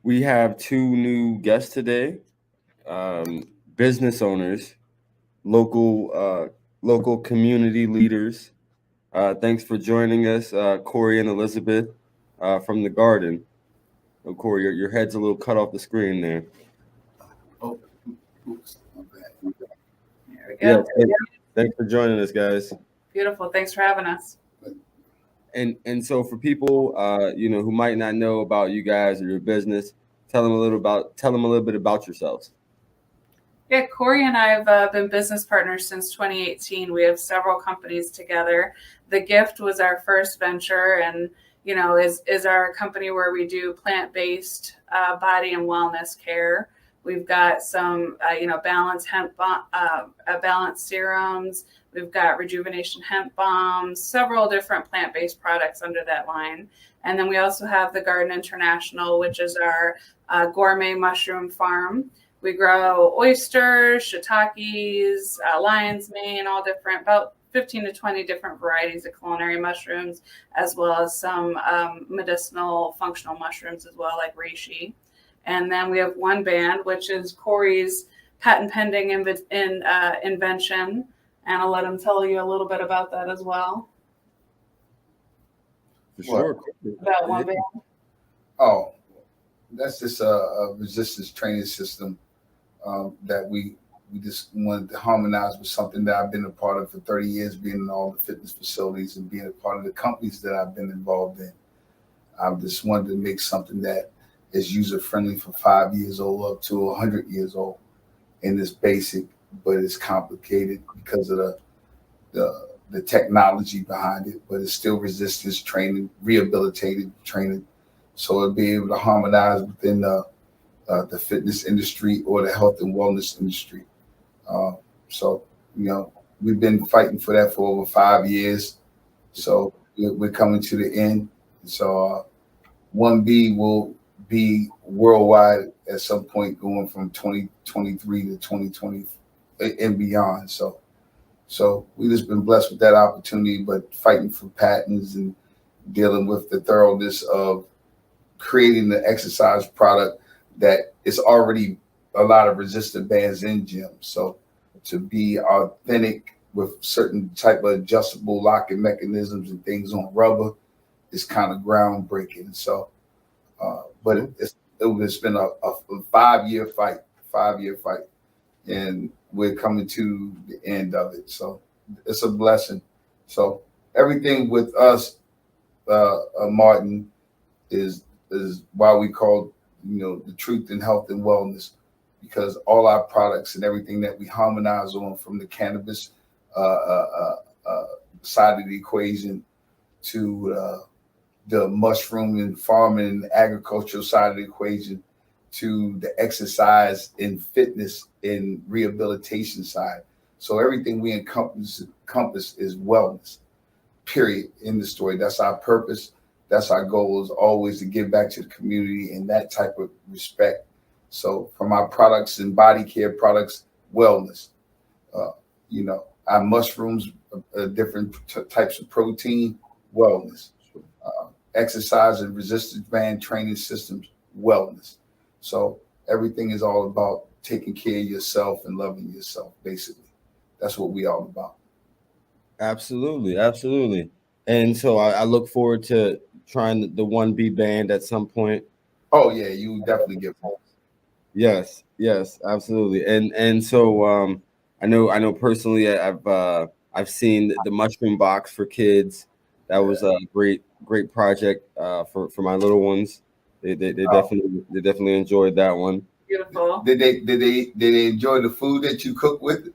We have two new guests today, business owners, local local community leaders. Thanks for joining us, Cory and Elizabeth from the Garden. Oh, Cory, your head's a little cut off the screen there. Oh, oops, my bad. There we Yeah, go. thanks for joining us, guys. Beautiful. Thanks for having us. And so for people who might not know about you guys or your business, tell them a little bit about yourselves. Yeah, Cory and I have been business partners since 2018. We have several companies together. The Gift was our first venture, and is our company where we do plant-based body and wellness care. We've got some balanced hemp balanced serums. We've got rejuvenation hemp bombs, several different plant-based products under that line. And then we also have the Garden International, which is our gourmet mushroom farm. We grow oysters, shiitakes, lion's mane, all different, about 15 to 20 different varieties of culinary mushrooms, as well as some medicinal functional mushrooms as well, like reishi. And then we have one band, which is Cory's patent pending invention. And I'll let him tell you a little bit about that as well. For sure. About one band. Oh, that's just a resistance training system that we just wanted to harmonize with something that I've been a part of for 30 years, being in all the fitness facilities and being a part of the companies that I've been involved in. I just wanted to make something that is user friendly from 5 years old up to 100 years old, and it's basic, but it's complicated because of the technology behind it. But it's still resistance training, rehabilitative training, so it'll be able to harmonize within the fitness industry or the health and wellness industry. So we've been fighting for that for over 5 years. So we're coming to the end. So 1B will be worldwide at some point, going from 2023 to 2020 and beyond. So we just been blessed with that opportunity, but fighting for patents and dealing with the thoroughness of creating the exercise product that is already a lot of resistant bands in gyms. So to be authentic with certain type of adjustable locking mechanisms and things on rubber is kind of groundbreaking. So, but it's been a 5 year fight, and we're coming to the end of it. So it's a blessing. So everything with us, Martin, is why we call the truth in health and wellness, because all our products and everything that we harmonize on, from the cannabis side of the equation to the mushroom and farming and agricultural side of the equation, to the exercise and fitness and rehabilitation side. So everything we encompass is wellness, period, in the story. That's our purpose. That's our goal, is always to give back to the community in that type of respect. So from our products and body care products, wellness, our mushrooms, different types of protein, wellness, exercise and resistance band training systems, wellness. So everything is all about taking care of yourself and loving yourself, basically. That's what we all about. Absolutely. And so I look forward to trying the 1B band at some point. Oh yeah, you definitely get one. Yes, absolutely. And so I know personally I've seen the mushroom box for kids. That was a great project for my little ones. They definitely enjoyed that one. Beautiful. Did they enjoy the food that you cooked with it?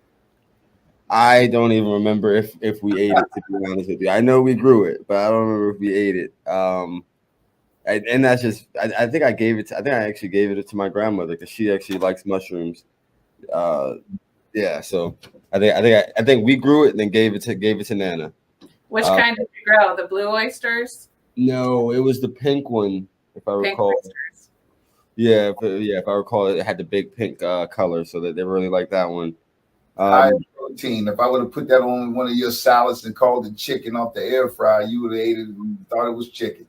I don't even remember if we ate it, to be honest with you. I know we grew it, but I don't remember if we ate it. And that's just I think I actually gave it to my grandmother because she actually likes mushrooms. Yeah, so I think we grew it and then gave it to Nana. Which kind did you grow? The blue oysters? No, it was the pink one, if I recall. Oysters. Yeah, if I recall, it had the big pink color, so that they really like that one. High protein. If I would have put that on one of your salads and called it chicken off the air fryer, you would have ate it and thought it was chicken.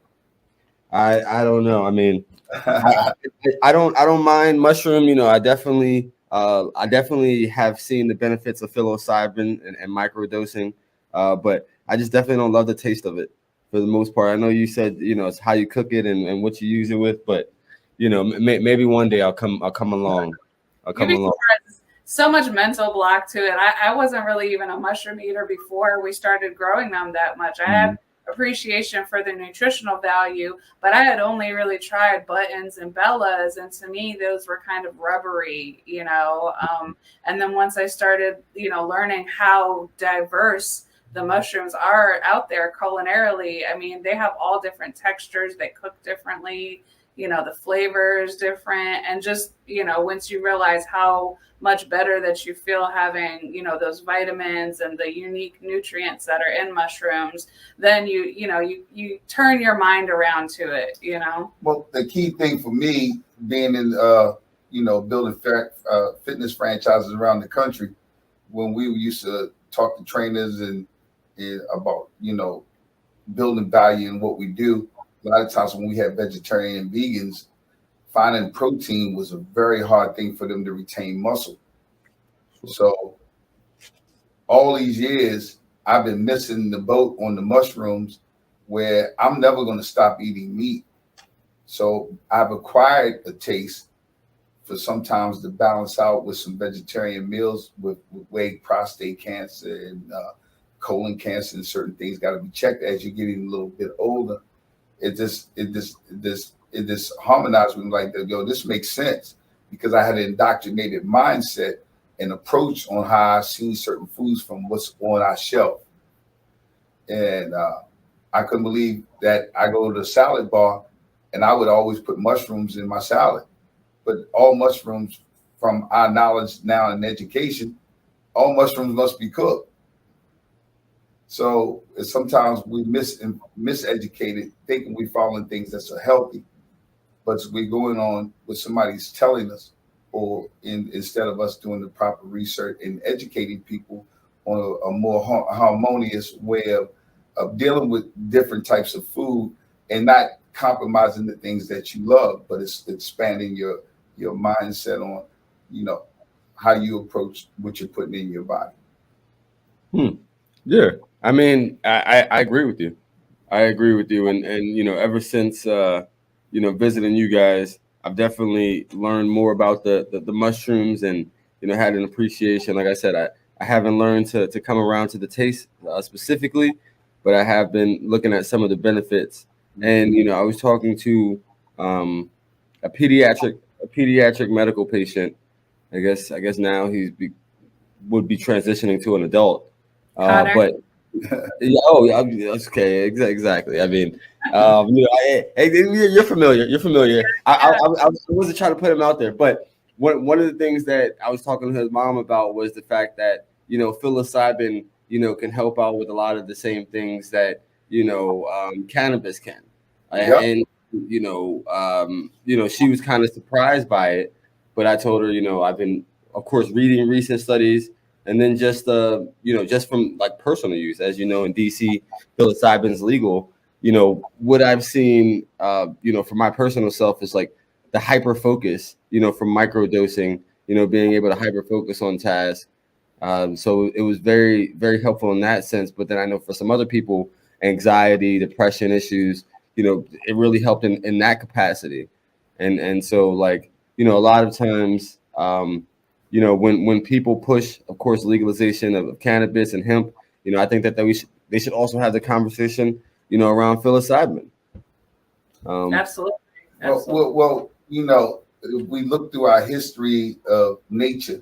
I don't know. I mean, I don't mind mushroom. You know, I definitely have seen the benefits of psilocybin and microdosing, but I just definitely don't love the taste of it for the most part. I know you said, you know, it's how you cook it and what you use it with, but you know, maybe one day I'll come along. I'll You'd come be along. surprised. So much mental block to it. I wasn't really even a mushroom eater before we started growing them that much. I had appreciation for the nutritional value, but I had only really tried buttons and bellas, and to me, those were kind of rubbery, you know. And then once I started, you know, learning how diverse the mushrooms are out there culinarily, I mean, they have all different textures, they cook differently, you know, the flavor is different, and just, you know, once you realize how much better that you feel having, you know, those vitamins and the unique nutrients that are in mushrooms, then you turn your mind around to it, you know. Well, the key thing for me being in building fitness franchises around the country, when we used to talk to trainers and about building value in what we do, a lot of times when we had vegetarian and vegans, finding protein was a very hard thing for them to retain muscle. So all these years, I've been missing the boat on the mushrooms, where I'm never going to stop eating meat. So I've acquired a taste for sometimes to balance out with some vegetarian meals with weight, prostate cancer, and colon cancer, and certain things got to be checked as you're getting a little bit older. It just harmonized with me, like, yo, this makes sense, because I had an indoctrinated mindset and approach on how I've seen certain foods from what's on our shelf. And I couldn't believe that I go to the salad bar and I would always put mushrooms in my salad. But all mushrooms, from our knowledge now in education, all mushrooms must be cooked. So sometimes we miseducated, thinking we're following things that's healthy, but we're going on what somebody's telling us, or instead of us doing the proper research and educating people on a more harmonious way of dealing with different types of food, and not compromising the things that you love, but it's expanding your mindset on, how you approach what you're putting in your body. Yeah, I mean, I agree with you. I agree with you, and you know, ever since visiting you guys, I've definitely learned more about the mushrooms, and you know, had an appreciation. Like I said, I haven't learned to come around to the taste specifically, but I have been looking at some of the benefits. And you know, I was talking to a pediatric medical patient. I guess now would be transitioning to an adult, Connor. but. Yeah, oh, yeah, okay, exactly. I mean, you're familiar. You're familiar. I wasn't trying to put him out there, but one of the things that I was talking to his mom about was the fact that psilocybin can help out with a lot of the same things that cannabis can, Yep. and she was kind of surprised by it, but I told her I've been, of course, reading recent studies. And then just just from like personal use, as you know, in DC, psilocybin's legal. What I've seen, for my personal self is like the hyper focus, from microdosing, being able to hyper focus on tasks. So it was very, very helpful in that sense. But then I know for some other people, anxiety, depression issues, it really helped in that capacity. And so like, a lot of times, when people push, of course, legalization of cannabis and hemp, I think that they should also have the conversation, around psilocybin. Absolutely. Well, if we look through our history of nature,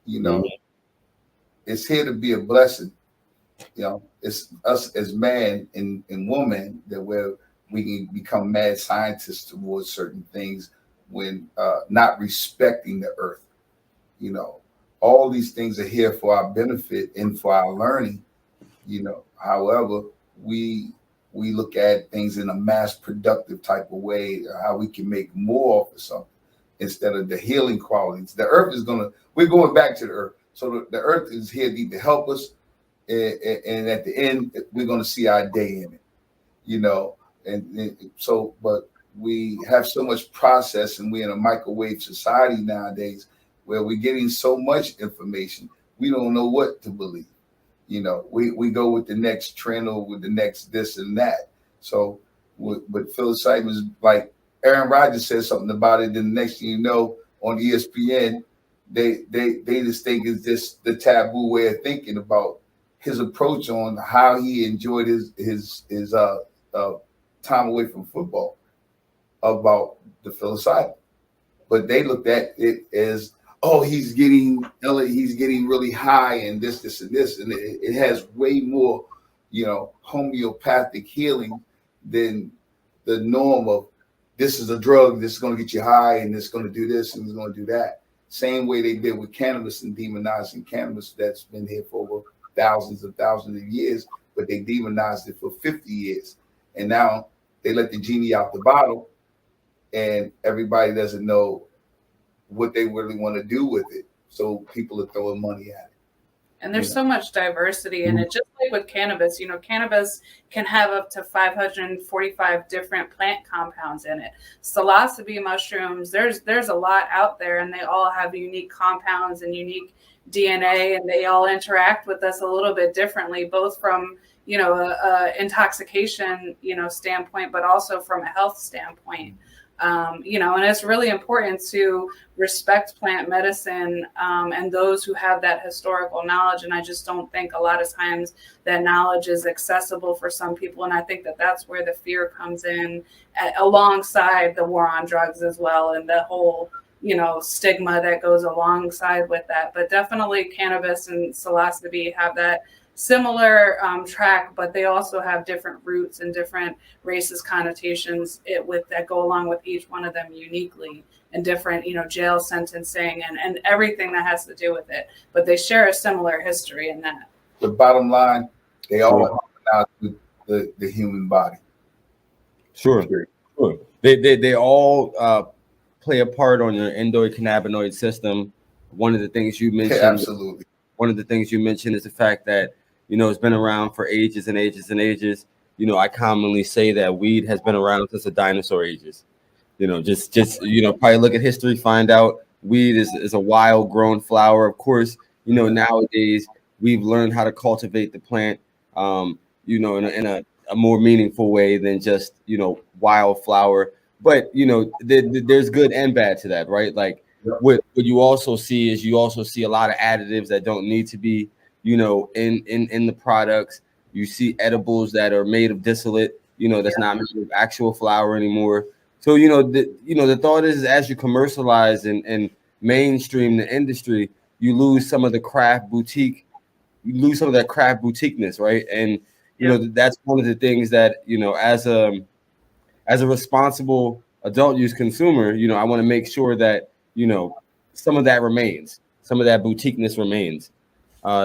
it's here to be a blessing. It's us as man and woman that we can become mad scientists towards certain things, when not respecting the earth. All these things are here for our benefit and for our learning. However, we look at things in a mass productive type of way, how we can make more of something instead of the healing qualities. The earth we're going back to the earth. So the earth is here to help us. And at the end, we're going to see our day in it. So, but we have so much process, and we're in a microwave society nowadays where we're getting so much information, we don't know what to believe. We go with the next trend or with the next this and that. So with psilocybin, like Aaron Rodgers said something about it, then the next thing you know, on ESPN, they just think it's just the taboo way of thinking about his approach on how he enjoyed his time away from football about the psilocybin. But they looked at it as, oh, he's getting really high and this and this, and it has way more, homeopathic healing than the norm of this is a drug that's going to get you high and it's going to do this and it's going to do that. Same way they did with cannabis and demonizing cannabis that's been here for over thousands of years, but they demonized it for 50 years. And now they let the genie out the bottle and everybody doesn't know what they really want to do with it. So people are throwing money at it. And there's so much diversity in it. Just like with cannabis, cannabis can have up to 545 different plant compounds in it. Psilocybe mushrooms, there's a lot out there, and they all have unique compounds and unique DNA, and they all interact with us a little bit differently, both from a intoxication standpoint, but also from a health standpoint. And it's really important to respect plant medicine and those who have that historical knowledge. And I just don't think a lot of times that knowledge is accessible for some people. And I think that that's where the fear comes in alongside the war on drugs as well, and the whole stigma that goes alongside with that. But definitely cannabis and psilocybe have that similar track, but they also have different roots and different racist connotations that go along with each one of them uniquely, and different jail sentencing and everything that has to do with it. But they share a similar history in that. The bottom line, they all harmonize with the human body. Sure. They all play a part on your endocannabinoid system. One of the things you mentioned, absolutely. One of the things you mentioned is the fact that it's been around for ages and ages and ages. I commonly say that weed has been around since the dinosaur ages. Just probably look at history, find out weed is a wild grown flower. Of course, nowadays we've learned how to cultivate the plant, in a more meaningful way than just, wildflower. But, there's good and bad to that, right? Like what you also see is a lot of additives that don't need to be, in the products. You see edibles that are made of distillate, that's not made of actual flower anymore. So, the thought is as you commercialize and mainstream the industry, you lose some of the craft boutique, boutiqueness, right? And, that's one of the things that, as a responsible adult use consumer, I want to make sure that, some of that remains, some of that boutiqueness remains.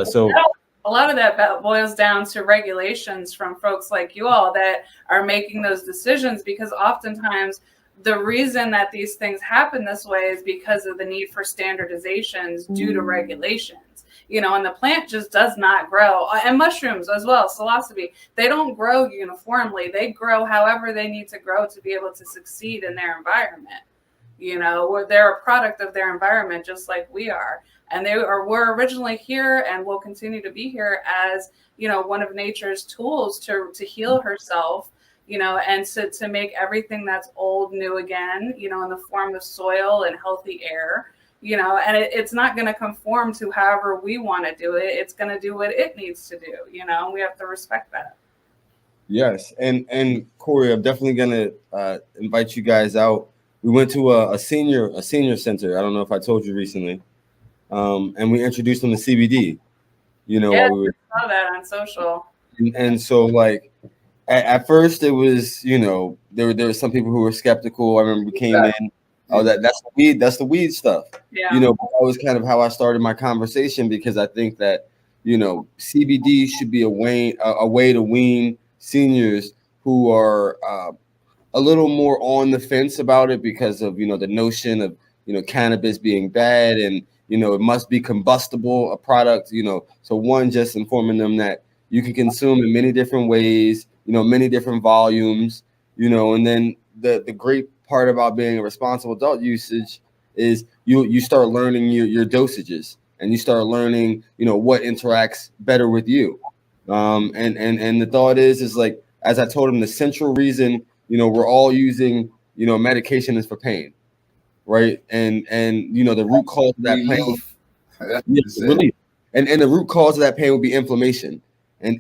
So a lot of that boils down to regulations from folks like you all that are making those decisions, because oftentimes the reason that these things happen this way is because of the need for standardizations due to regulations. And the plant just does not grow, and mushrooms as well, psilocybe, they don't grow uniformly. They grow however they need to grow to be able to succeed in their environment. They're a product of their environment, just like we are. And were originally here and will continue to be here as, one of nature's tools to heal herself, and to make everything that's old new again, in the form of soil and healthy air, and it's not going to conform to however we want to do it. It's going to do what it needs to do, and we have to respect that. Yes. And Cory, I'm definitely going to invite you guys out. We went to a senior center. I don't know if I told you recently. And we introduced them to CBD, I saw that on social. And so like at first it was, there were some people who were skeptical. I remember we came in, that's the weed stuff. Yeah. That was kind of how I started my conversation, because I think that, CBD should be a way to wean seniors who are a little more on the fence about it because of, the notion of, cannabis being bad and, it must be combustible, a product, so one, just informing them that you can consume in many different ways, many different volumes, And then the great part about being a responsible adult usage is you start learning your dosages, and you start learning, what interacts better with you. And the thought is like, as I told him, the central reason, we're all using, medication is for pain, right? And the root cause of that pain, Relief. yeah, relief. And the root cause of that pain would be inflammation. And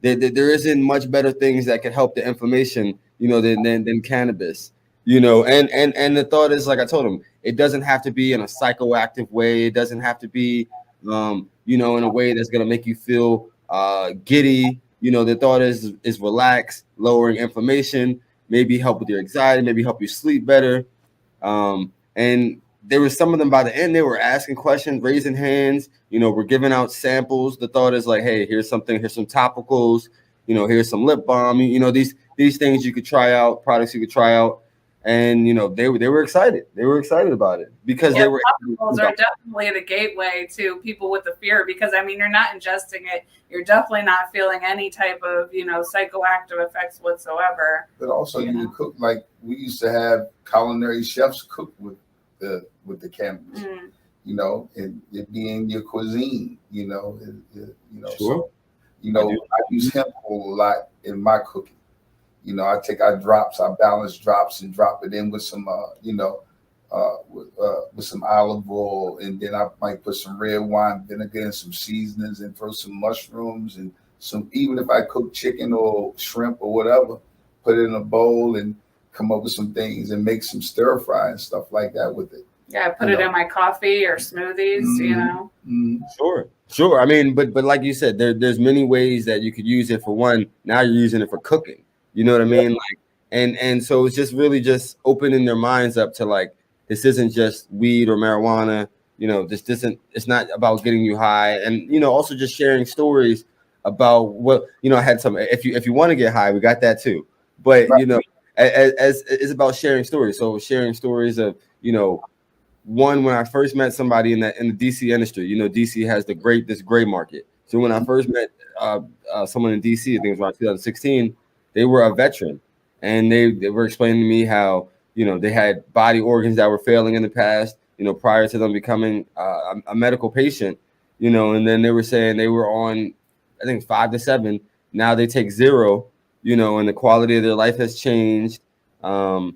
there isn't much better things that could help the inflammation, than cannabis. And the thought is, like I told him, it doesn't have to be in a psychoactive way. It doesn't have to be in a way that's gonna make you feel giddy. The thought is relax, lowering inflammation, maybe help with your anxiety, maybe help you sleep better. And there was some of them by the end, they were asking questions, raising hands, we're giving out samples. The thought is like, hey, here's some topicals, here's some lip balm, these things you could try out, products you could try out. And they were excited. They were excited about it because they were. Topicals are definitely the gateway to people with the fear, because you're not ingesting it. You're definitely not feeling any type of psychoactive effects whatsoever. But also, you cook, like we used to have culinary chefs cook with the cannabis, and it being your cuisine, Sure. So, I use hemp oil a lot in my cooking. I take our drops, our balanced drops, and drop it in with some, with some olive oil, and then I might put some red wine vinegar and some seasonings, and throw some mushrooms and some. Even if I cook chicken or shrimp or whatever, put it in a bowl and come up with some things and make some stir fry and stuff like that with it. Yeah, I put it in my coffee or smoothies. Sure. I mean, but like you said, there's many ways that you could use it. For one, now you're using it for cooking. You know what I mean? Like, and so it's just really just opening their minds up to like, this isn't just weed or marijuana. This isn't. It's not about getting you high, and also just sharing stories about what I had some. If you want to get high, we got that too. But Right. as it's about sharing stories. So sharing stories of one, when I first met somebody in the DC industry. DC has this gray market. So when I first met someone in DC, I think it was around 2016. They were a veteran, and they were explaining to me how they had body organs that were failing in the past, prior to them becoming a medical patient, and then they were saying they were on, I think, 5 to 7. Now they take 0, and the quality of their life has changed, but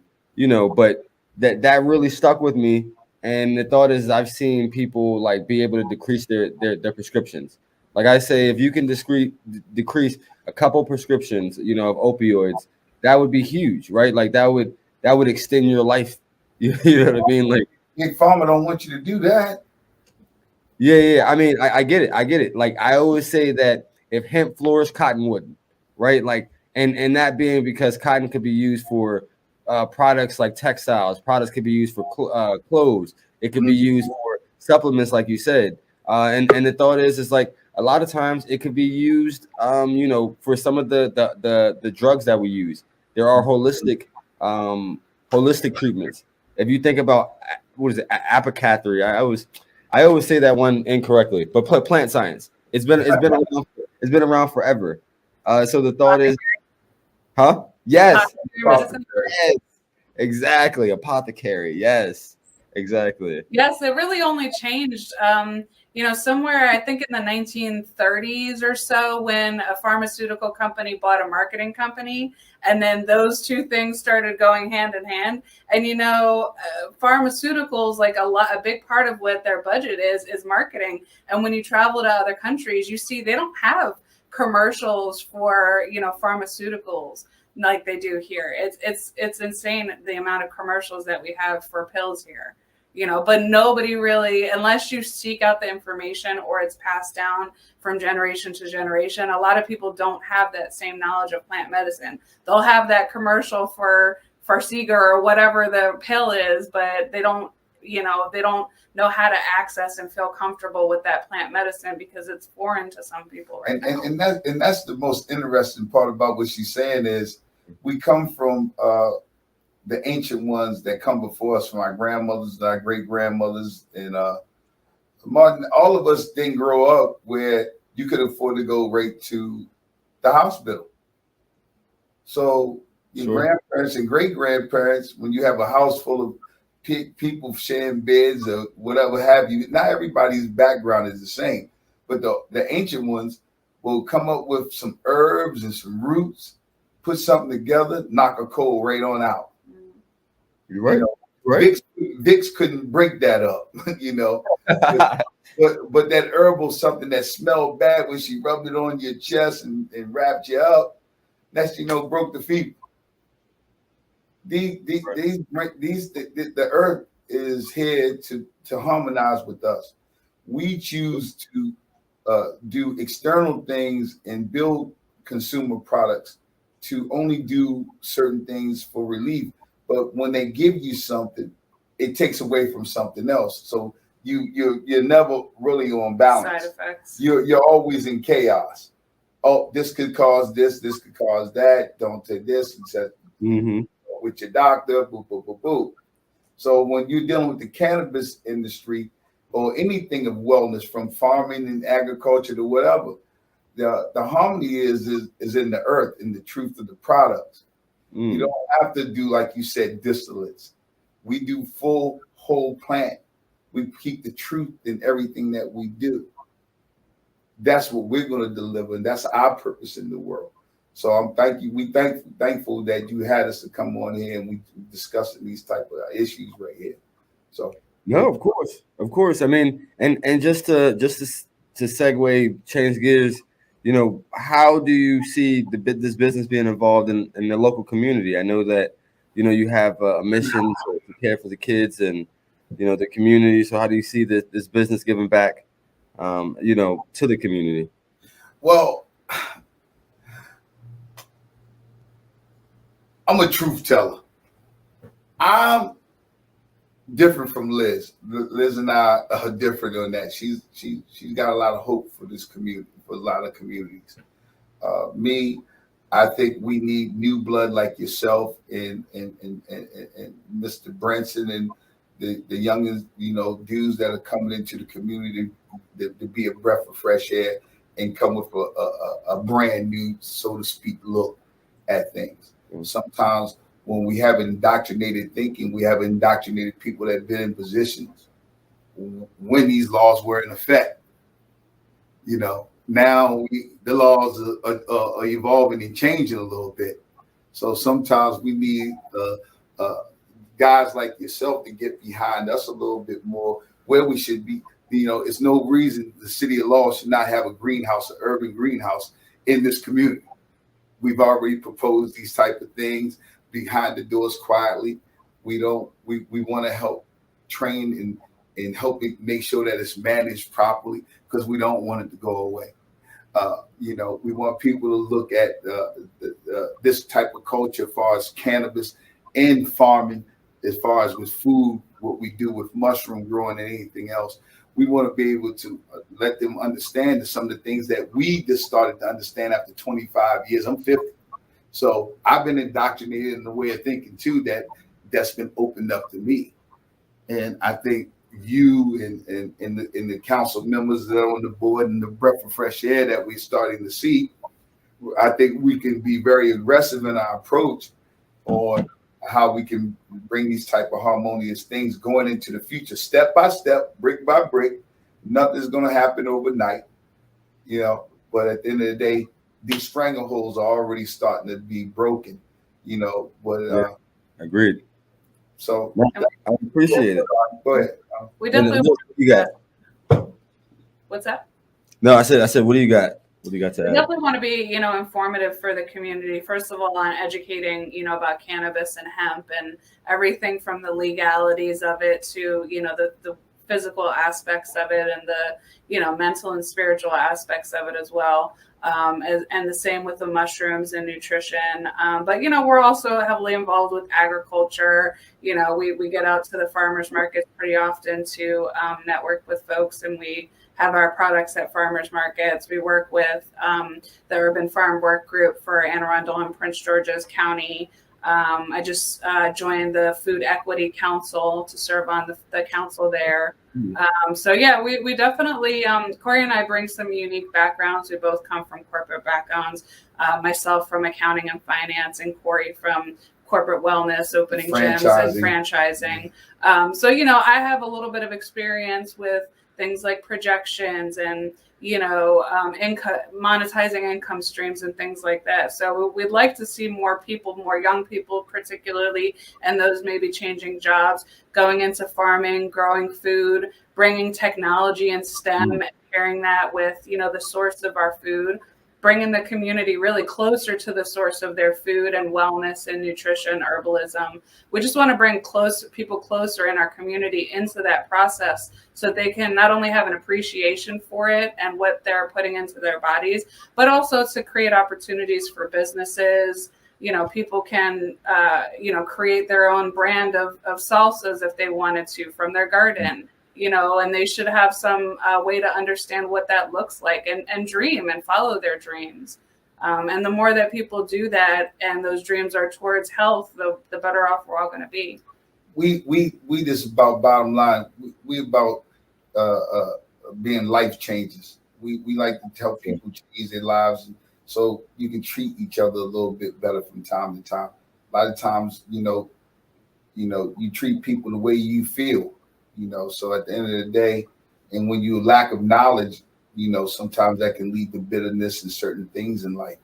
that really stuck with me. And the thought is, I've seen people like be able to decrease their prescriptions. Like I say, if you can decrease a couple prescriptions, of opioids, that would be huge, right? Like that would extend your life. You know what I mean? Like, Big Pharma don't want you to do that. Yeah. I mean, I get it. Like I always say that if hemp flourished, cotton wouldn't, right? Like, and that being because cotton could be used for products like textiles. Products could be used for clothes. It could be used for supplements, like you said. And the thought is like a lot of times it could be used, for some of the drugs that we use. There are holistic treatments. If you think about what is it, apothecary? I always say that one incorrectly, but plant science. It's been around forever. So the thought is, huh? Yes. Yes. Exactly. Apothecary. Yes. Exactly. Yes, it really only changed, somewhere I think in the 1930s or so, when a pharmaceutical company bought a marketing company, and then those two things started going hand in hand. And pharmaceuticals, like a big part of what their budget is marketing. And when you travel to other countries, you see they don't have commercials for pharmaceuticals like they do here. It's insane the amount of commercials that we have for pills here. But nobody really, unless you seek out the information or it's passed down from generation to generation, a lot of people don't have that same knowledge of plant medicine. They'll have that commercial for Farxiga or whatever the pill is, but they don't know how to access and feel comfortable with that plant medicine because it's foreign to some people right now. And that's the most interesting part about what she's saying is we come from the ancient ones that come before us, from our grandmothers and our great grandmothers, and Martin, all of us didn't grow up where you could afford to go right to the hospital. So Your Sure. grandparents and great grandparents, when you have a house full of people sharing beds or whatever have you, not everybody's background is the same, but the ancient ones will come up with some herbs and some roots, put something together, knock a cold right on out. You're right. You know, Right. Vicks couldn't break that up, you know. But that herbal something that smelled bad when she rubbed it on your chest and wrapped you up, that's broke the fever. The earth is here to harmonize with us. We choose to do external things and build consumer products to only do certain things for relief. But when they give you something, it takes away from something else. So you're never really on balance. Side effects. You're always in chaos. Oh, this could cause this. This could cause that. Don't take this. Mm-hmm. With your doctor. Boo, boo, boo, boo. So when you're dealing with the cannabis industry or anything of wellness, from farming and agriculture to whatever, the harmony is in the earth, in the truth of the products. You don't have to do, like you said, distillates. We do full whole plant. We keep the truth in everything that we do. That's what we're going to deliver, and that's our purpose in the world. So we thankful that you had us to come on here and we discussing these type of issues right here. So no, of course. I mean, and just to segue, change gears. How do you see this business being involved in the local community? I know that you have a mission to care for the kids and the community. So how do you see this business giving back, to the community? Well, I'm a truth teller. I'm different from Liz. Liz and I are different on that. She's got a lot of hope for this community, for a lot of communities. Me, I think we need new blood like yourself and Mr. Branson and the youngest, dudes that are coming into the community to be a breath of fresh air and come with a brand new, so to speak, look at things. Sometimes when we have indoctrinated thinking, we have indoctrinated people that have been in positions when these laws were in effect. Now the laws are evolving and changing a little bit. So sometimes we need guys like yourself to get behind us a little bit more where we should be. It's no reason the city of Law should not have a greenhouse, an urban greenhouse in this community. We've already proposed these type of things behind the doors quietly. We want to help train and help it make sure that it's managed properly because we don't want it to go away. We want people to look at this type of culture as far as cannabis and farming, as far as with food, what we do with mushroom growing and anything else. We want to be able to let them understand some of the things that we just started to understand after 25 years. I'm 50. So I've been indoctrinated in the way of thinking too, that's been opened up to me. And I think you and the council members that are on the board and the breath of fresh air that we're starting to see, I think we can be very aggressive in our approach on how we can bring these type of harmonious things going into the future, step by step, brick by brick. Nothing's going to happen overnight, but at the end of the day, these strangleholds are already starting to be broken, but agreed. So I appreciate it. Go ahead. We definitely what do you got? What's that? No, I said, what do you got? What do you got to add? We definitely want to be, informative for the community. First of all, on educating, about cannabis and hemp and everything from the legalities of it to, the physical aspects of it and the, mental and spiritual aspects of it as well. And the same with the mushrooms and nutrition. But, we're also heavily involved with agriculture. We get out to the farmers markets pretty often to network with folks, and we have our products at farmers markets. We work with the Urban Farm Work Group for Anne Arundel and Prince George's County. I just joined the Food Equity Council to serve on the council there. So yeah, we definitely, Cory and I bring some unique backgrounds. We both come from corporate backgrounds, myself from accounting and finance, and Cory from corporate wellness, opening gyms and franchising. So, I have a little bit of experience with things like projections and, income, monetizing income streams and things like that. So we'd like to see more people, more young people, particularly, and those maybe changing jobs, going into farming, growing food, bringing technology and STEM, and pairing that with, the source of our food, bringing the community really closer to the source of their food and wellness and nutrition, herbalism. We just want to bring people closer in our community into that process so they can not only have an appreciation for it and what they're putting into their bodies, but also to create opportunities for businesses. People can, create their own brand of salsas if they wanted to from their garden. And they should have some way to understand what that looks like and dream and follow their dreams. And the more that people do that and those dreams are towards health, the better off we're all going to be. We just about bottom line. We about being life changers. We like to help people change their lives so you can treat each other a little bit better from time to time. A lot of times, you treat people the way you feel. So at the end of the day, and when you lack of knowledge, sometimes that can lead to bitterness and certain things in life.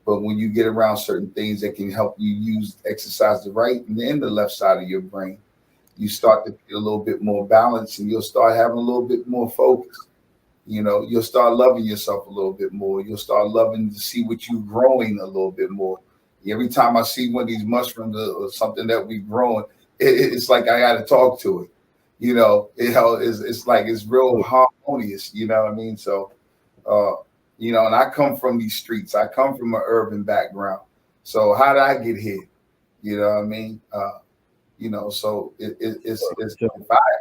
But when you get around certain things that can help you exercise the right and the left side of your brain, you start to feel a little bit more balanced and you'll start having a little bit more focus. You'll start loving yourself a little bit more. You'll start loving to see what you're growing a little bit more. Every time I see one of these mushrooms or something that we're growing, it's like I got to talk to it. It's like it's real harmonious, you know what I mean? So, and I come from these streets. I come from an urban background. So how did I get here? You know what I mean? So it's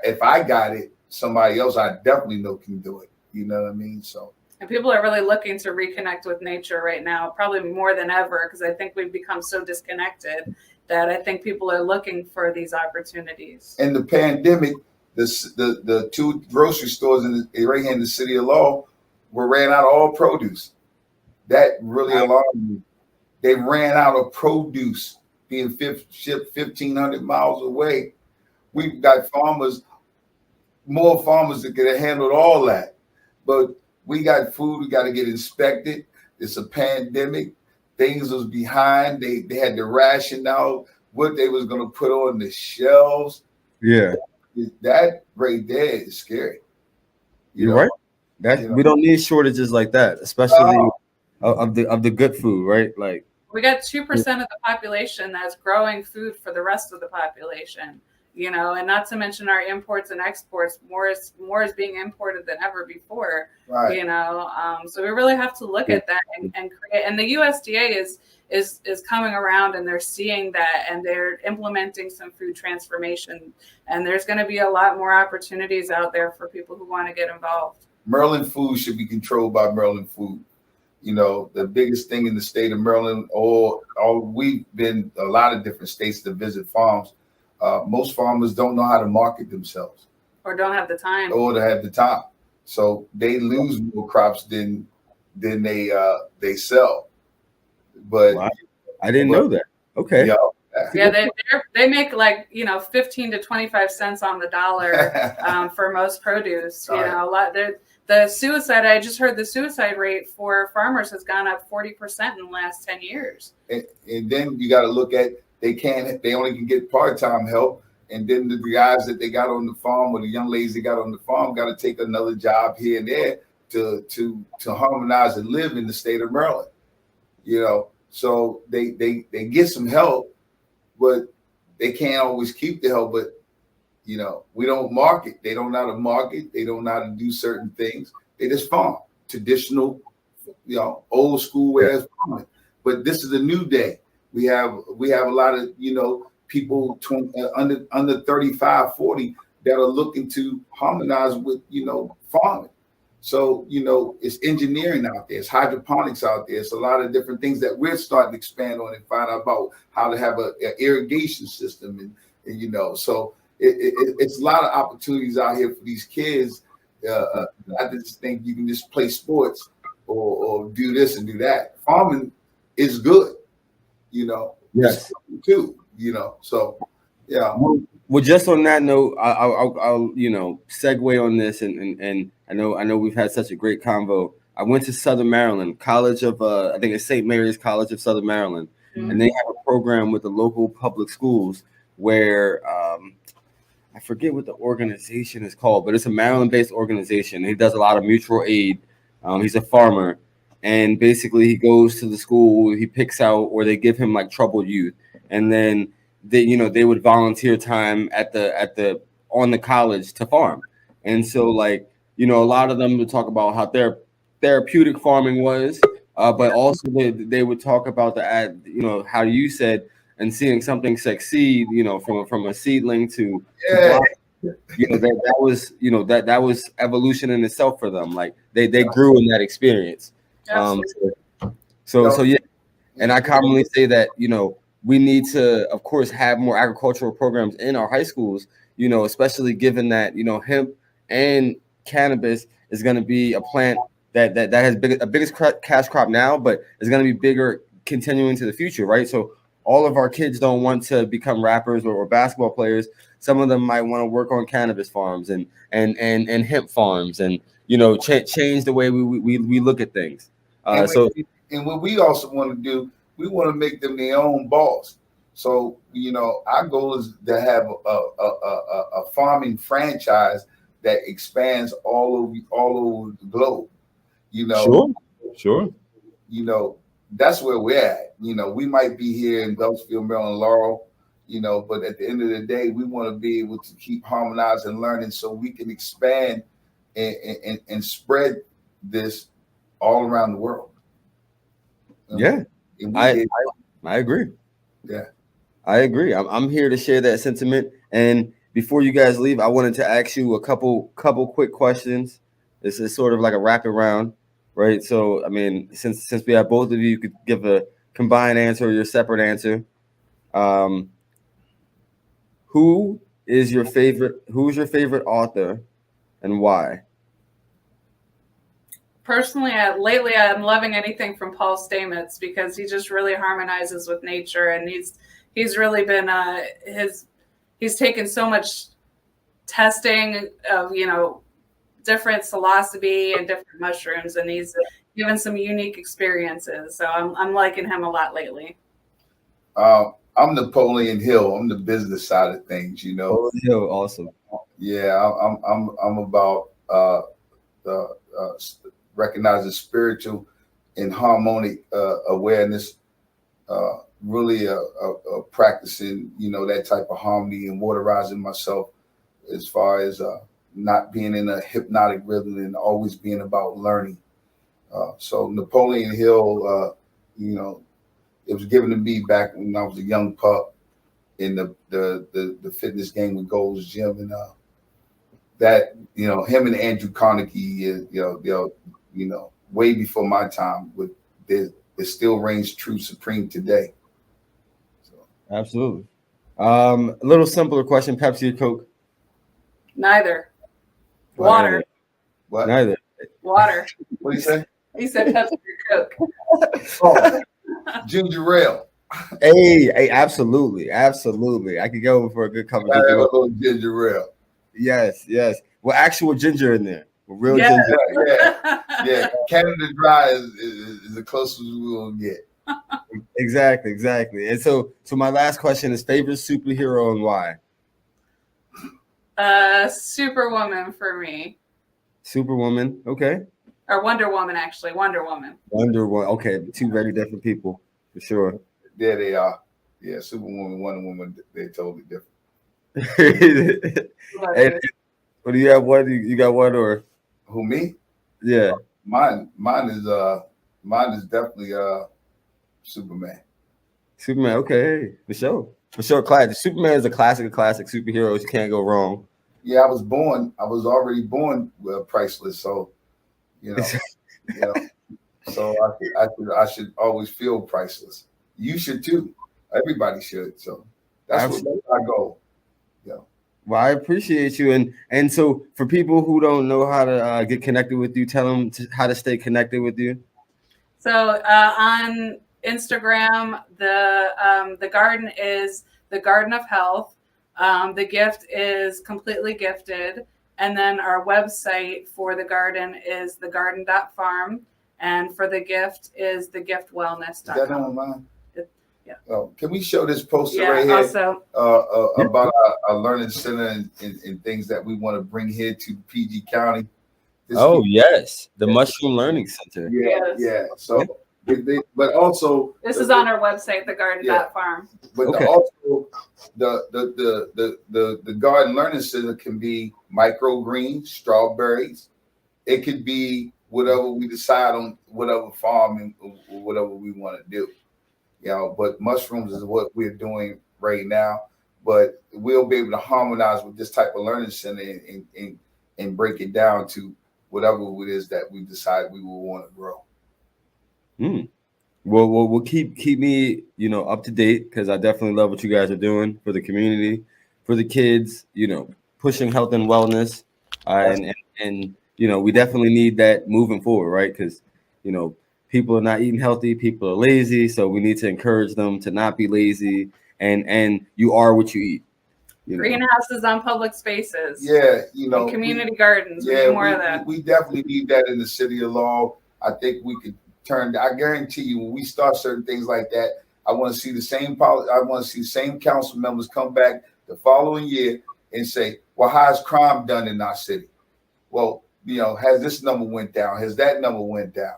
if I got it, somebody else I definitely know can do it. You know what I mean? So. And people are really looking to reconnect with nature right now, probably more than ever, because I think we've become so disconnected that I think people are looking for these opportunities. In the pandemic, the two grocery stores right here in the city of Law ran out of all produce. That really alarmed me. They ran out of produce, being shipped 1,500 miles away. We've got more farmers that could have handled all that. But we got food, we got to get inspected. It's a pandemic. Things was behind. They had to ration out what they was going to put on the shelves. Yeah. That right there is scary. You're right. We don't need shortages like that, especially of the good food, right? Like we got 2% of the population that's growing food for the rest of the population, and not to mention our imports and exports. More is being imported than ever before. Right. So we really have to look at that and create. And the USDA is coming around and they're seeing that and they're implementing some food transformation. And there's going to be a lot more opportunities out there for people who want to get involved. Maryland food should be controlled by Maryland food. The biggest thing in the state of Maryland, we've been a lot of different states to visit farms. Most farmers don't know how to market themselves. Or don't have the time. Or to have the time. So they lose more crops than they sell. But wow. I didn't know that. Okay. Yeah, they make 15 to 25 cents on the dollar for most produce. A lot. The suicide. I just heard the suicide rate for farmers has gone up 40% in the last 10 years. And then you got to look at they only can get part-time help, and then the guys that they got on the farm or the young ladies they got on the farm got to take another job here and there to harmonize and live in the state of Maryland. So they get some help, but they can't always keep the help. But we don't market. They don't know how to market. They don't know how to do certain things. They just farm traditional, old school way of farming. But this is a new day. We have a lot of people under 35, 40 that are looking to harmonize with farming. So, it's engineering out there, it's hydroponics out there. It's a lot of different things that we're starting to expand on and find out about how to have an irrigation system. So it's a lot of opportunities out here for these kids. I just think you can just play sports or do this and do that. Farming is good, Yes. too, so yeah. Well, just on that note, I'll segue on this, and I know we've had such a great convo. I went to Southern Maryland College of I think it's St. Mary's College of Southern Maryland, and they have a program with the local public schools where I forget what the organization is called, but it's a Maryland-based organization. He does a lot of mutual aid. He's a farmer, and basically he goes to the school, he picks out, or they give him like troubled youth, and then they would volunteer time at the on the college to farm. And so a lot of them would talk about how their therapeutic farming was, but also they would talk about how you said, and seeing something succeed, from a seedling to that was evolution in itself for them. Like they grew in that experience. So yeah, and I commonly say that we need to, of course, have more agricultural programs in our high schools, especially given that, hemp and cannabis is going to be a plant that has a biggest cash crop now, but is going to be bigger continuing to the future, right? So all of our kids don't want to become rappers or basketball players. Some of them might want to work on cannabis farms and hemp farms and, change the way we look at things. And what we also want to do, we want to make them their own boss. So, our goal is to have a farming franchise that expands all over the globe. Sure. That's where we're at. We might be here in Beltsville, Maryland, Laurel, but at the end of the day, we want to be able to keep harmonizing and learning so we can expand and spread this all around the world. Yeah. I agree. Yeah, I agree. I'm here to share that sentiment. And before you guys leave, I wanted to ask you a couple quick questions. This is sort of like a rapid round, right? So, I mean, since we have both of you could give a combined answer or your separate answer. Who's your favorite author and why? Personally, lately I'm loving anything from Paul Stamets because he just really harmonizes with nature, and he's really been he's taken so much testing of different psilocybe and different mushrooms, and he's given some unique experiences. So I'm liking him a lot lately. I'm Napoleon Hill. I'm the business side of things. Napoleon Hill, awesome. Yeah, I'm about recognizing spiritual and harmonic awareness, really practicing, that type of harmony and waterizing myself as far as not being in a hypnotic rhythm and always being about learning. So Napoleon Hill, it was given to me back when I was a young pup in the fitness game with Gold's Gym, and that him and Andrew Carnegie, way before my time, it still reigns true supreme today. So. Absolutely. A little simpler question: Pepsi or Coke? Neither. Water. What? Neither. Water. What did he say? He said Pepsi or Coke. Ginger ale. Hey, absolutely. I could go for a good cup of ginger ale. A little ginger ale. Yes. Well, actual ginger in there. Real ginger. Yeah. Canada Dry is the closest we will get. Exactly. And so my last question is favorite superhero and why? Superwoman for me. Superwoman, okay. Or Wonder Woman, actually. Wonder Woman. Okay, two very different people for sure. There they are. Yeah, Superwoman, Wonder Woman, they're totally different. And, what do you have? One? You got one or who, me? Yeah. Mine is definitely Superman. Superman, okay, for sure. Classic. Superman is a classic of classic superheroes. You can't go wrong. Yeah, I was already born priceless. So, You know, you know. So I should always feel priceless. You should too. Everybody should. So that's our goal. Yeah. Well, I appreciate you, and so for people who don't know how to get connected with you, tell them how to stay connected with you. So on Instagram, the garden is the Garden of Health. The gift is Completely Gifted, and then our website for the garden is thegarden.farm, and for the gift is thegiftwellness.com. Is that online? Yeah. Can we show this poster right here? Also, about our learning center and things that we want to bring here to PG County. Yes, the Mushroom Learning Center. Yeah. So, but also this is on our website, thegarden.farm. But also the garden learning center can be microgreens, strawberries. It could be whatever we decide on, whatever farm and whatever we want to do. But mushrooms is what we're doing right now. But we'll be able to harmonize with this type of learning center and break it down to whatever it is that we decide we will want to grow. Well, we'll keep me, up to date, because I definitely love what you guys are doing for the community, for the kids, pushing health and wellness, and we definitely need that moving forward, right? Because people are not eating healthy, people are lazy, so we need to encourage them to not be lazy, and you are what you eat. Greenhouses on public spaces. Yeah, and community gardens. We need more of that. We definitely need that in the city of Laurel. I think we could I guarantee you, when we start certain things like that, I want to see the same council members come back the following year and say, well, how's crime done in our city? Well, has this number went down? Has that number went down?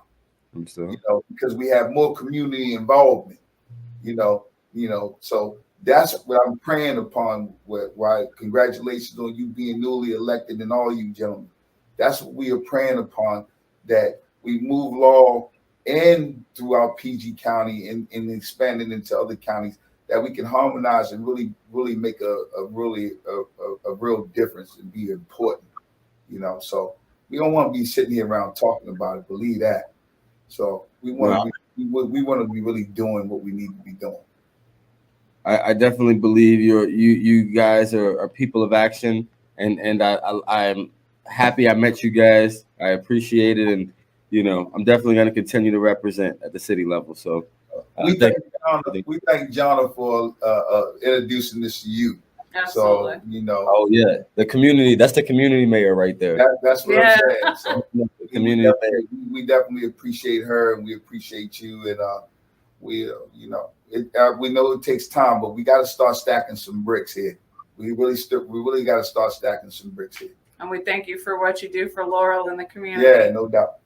Because we have more community involvement, so that's what I'm praying upon. Why congratulations on you being newly elected and all you gentlemen. That's what we are praying upon, that we move law and throughout PG County and expanding into other counties, that we can harmonize and really make a real difference and be important, So we don't want to be sitting here around talking about it. Believe that. So we want to be really doing what we need to be doing. I definitely believe you guys are people of action, and I'm happy I met you guys. I appreciate it, and I'm definitely going to continue to represent at the city level. So we thank Jonna for introducing this to you. Absolutely. So oh yeah, the community. That's the community mayor right there. That's what I'm saying. So the community. We definitely appreciate her, and we appreciate you, and we know it takes time, but we got to start stacking some bricks here. We really got to start stacking some bricks here. And we thank you for what you do for Laurel and the community. Yeah, no doubt.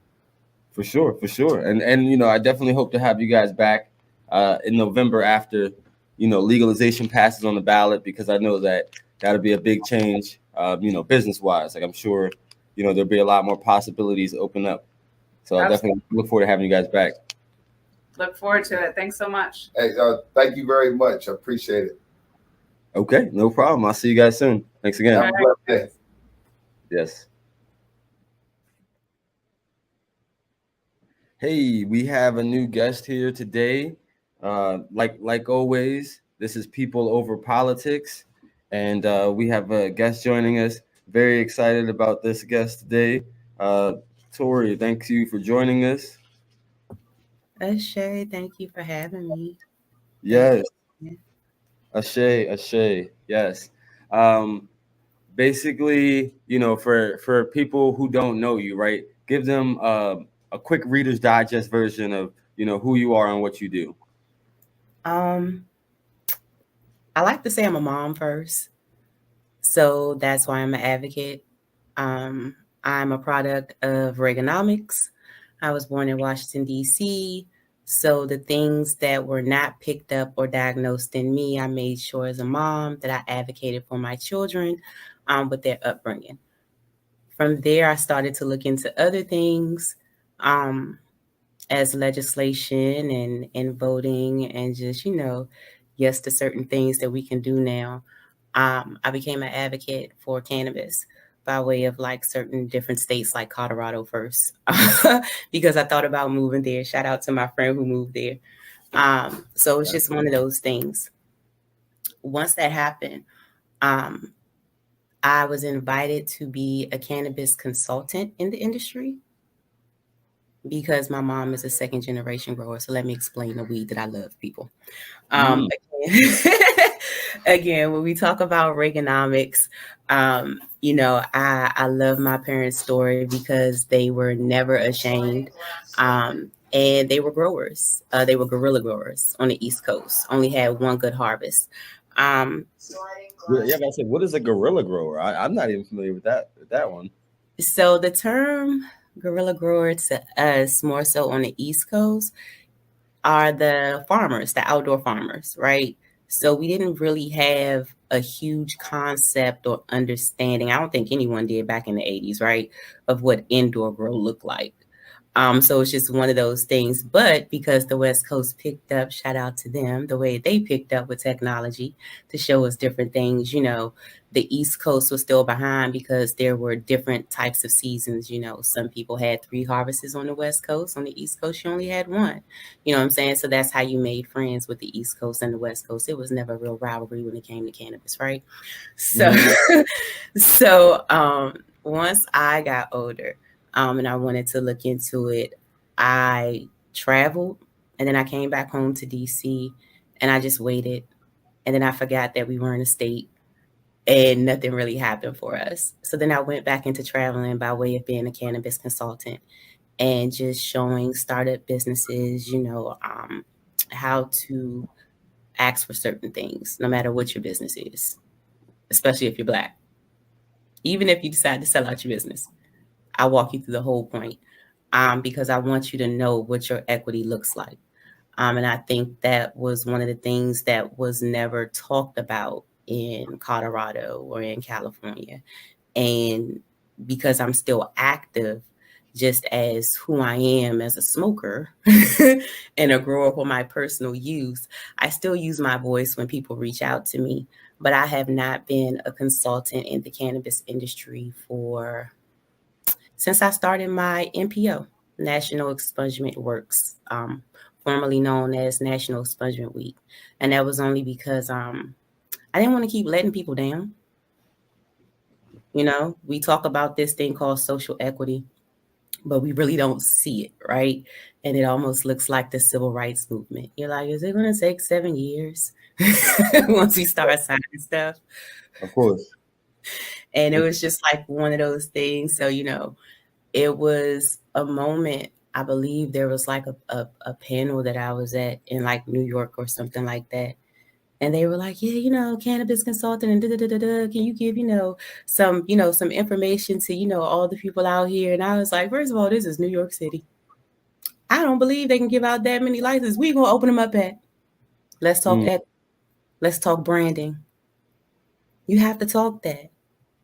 For sure. And I definitely hope to have you guys back in November after, legalization passes on the ballot, because I know that'll be a big change, business wise. Like I'm sure, there'll be a lot more possibilities open up. So I definitely look forward to having you guys back. Look forward to it. Thanks so much. Hey, thank you very much. I appreciate it. Okay, no problem. I'll see you guys soon. Thanks again. Have a blessed day. Yes. Hey, we have a new guest here today. Like always, this is People Over Politics, and we have a guest joining us. Very excited about this guest today. Torie, thank you for joining us. Ashay, thank you for having me. Yes. Ashay, yes. Basically, for people who don't know you, right? Give them a quick Reader's Digest version of, who you are and what you do. I like to say I'm a mom first. So that's why I'm an advocate. I'm a product of Reaganomics. I was born in Washington, D.C., so the things that were not picked up or diagnosed in me, I made sure as a mom that I advocated for my children with their upbringing. From there, I started to look into other things as legislation and voting and just, yes to certain things that we can do now. I became an advocate for cannabis by way of like certain different states like Colorado first because I thought about moving there. Shout out to my friend who moved there. So it's just one of those things. Once that happened, um, I was invited to be a cannabis consultant in the industry because my mom is a second generation grower. So let me explain the weed that I love, people. Again, again, when we talk about Reaganomics, I love my parents' story because they were never ashamed. And they were growers. They were guerrilla growers on the East Coast, only had one good harvest. Yeah, but I said, what is a guerrilla grower? I'm not even familiar with that one. So the term guerrilla grower to us, more so on the East Coast, are the farmers, the outdoor farmers, right? So we didn't really have a huge concept or understanding. I don't think anyone did back in the 80s, right? Of what indoor grow looked like. So it's just one of those things. But because the West Coast picked up, shout out to them, the way they picked up with technology to show us different things, the East Coast was still behind because there were different types of seasons. Some people had 3 harvests on the West Coast. On the East Coast, you only had 1. You know what I'm saying? So that's how you made friends with the East Coast and the West Coast. It was never a real rivalry when it came to cannabis, right? So, once I got older, and I wanted to look into it, I traveled and then I came back home to DC and I just waited. And then I forgot that we were in a state and nothing really happened for us. So then I went back into traveling by way of being a cannabis consultant and just showing startup businesses, how to ask for certain things, no matter what your business is, especially if you're Black. Even if you decide to sell out your business, I'll walk you through the whole point. Because I want you to know what your equity looks like. And I think that was one of the things that was never talked about in Colorado or in California. And because I'm still active, just as who I am as a smoker and a grower for my personal use, I still use my voice when people reach out to me. But I have not been a consultant in the cannabis industry since I started my NPO, National Expungement Works, formerly known as National Expungement Week. And that was only because I didn't want to keep letting people down. We talk about this thing called social equity, but we really don't see it, right? And it almost looks like the civil rights movement. You're like, is it going to take 7 years once we start signing stuff? Of course. And it was just like one of those things. So, it was a moment. I believe there was like a panel that I was at in like New York or something like that. And they were like, yeah, cannabis consultant and can you give, some information to, all the people out here? And I was like, first of all, this is New York City. I don't believe they can give out that many licenses. We're going to open them up at. Let's talk let's talk branding. You have to talk that.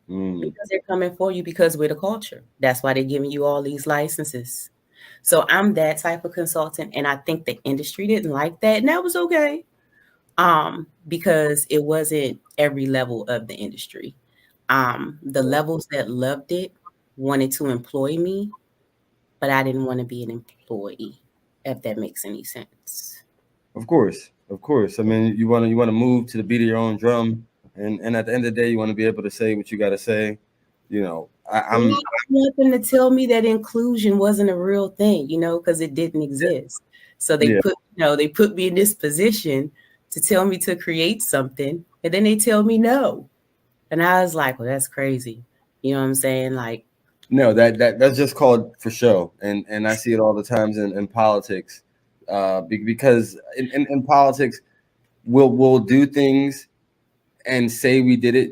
Because they're coming for you because we're the culture. That's why they're giving you all these licenses. So I'm that type of consultant. And I think the industry didn't like that. And that was okay. Because it wasn't every level of the industry. The levels that loved it wanted to employ me, but I didn't want to be an employee, if that makes any sense. Of course. I mean, you want to move to the beat of your own drum, and at the end of the day, you want to be able to say what you got to say. I want them to tell me that inclusion wasn't a real thing, because it didn't exist. So they put me in this position to tell me to create something, and then they tell me no. And I was like, well, that's crazy. You know what I'm saying? Like, no, that's just called for show. And I see it all the times in politics. Because in politics, we'll do things and say we did it,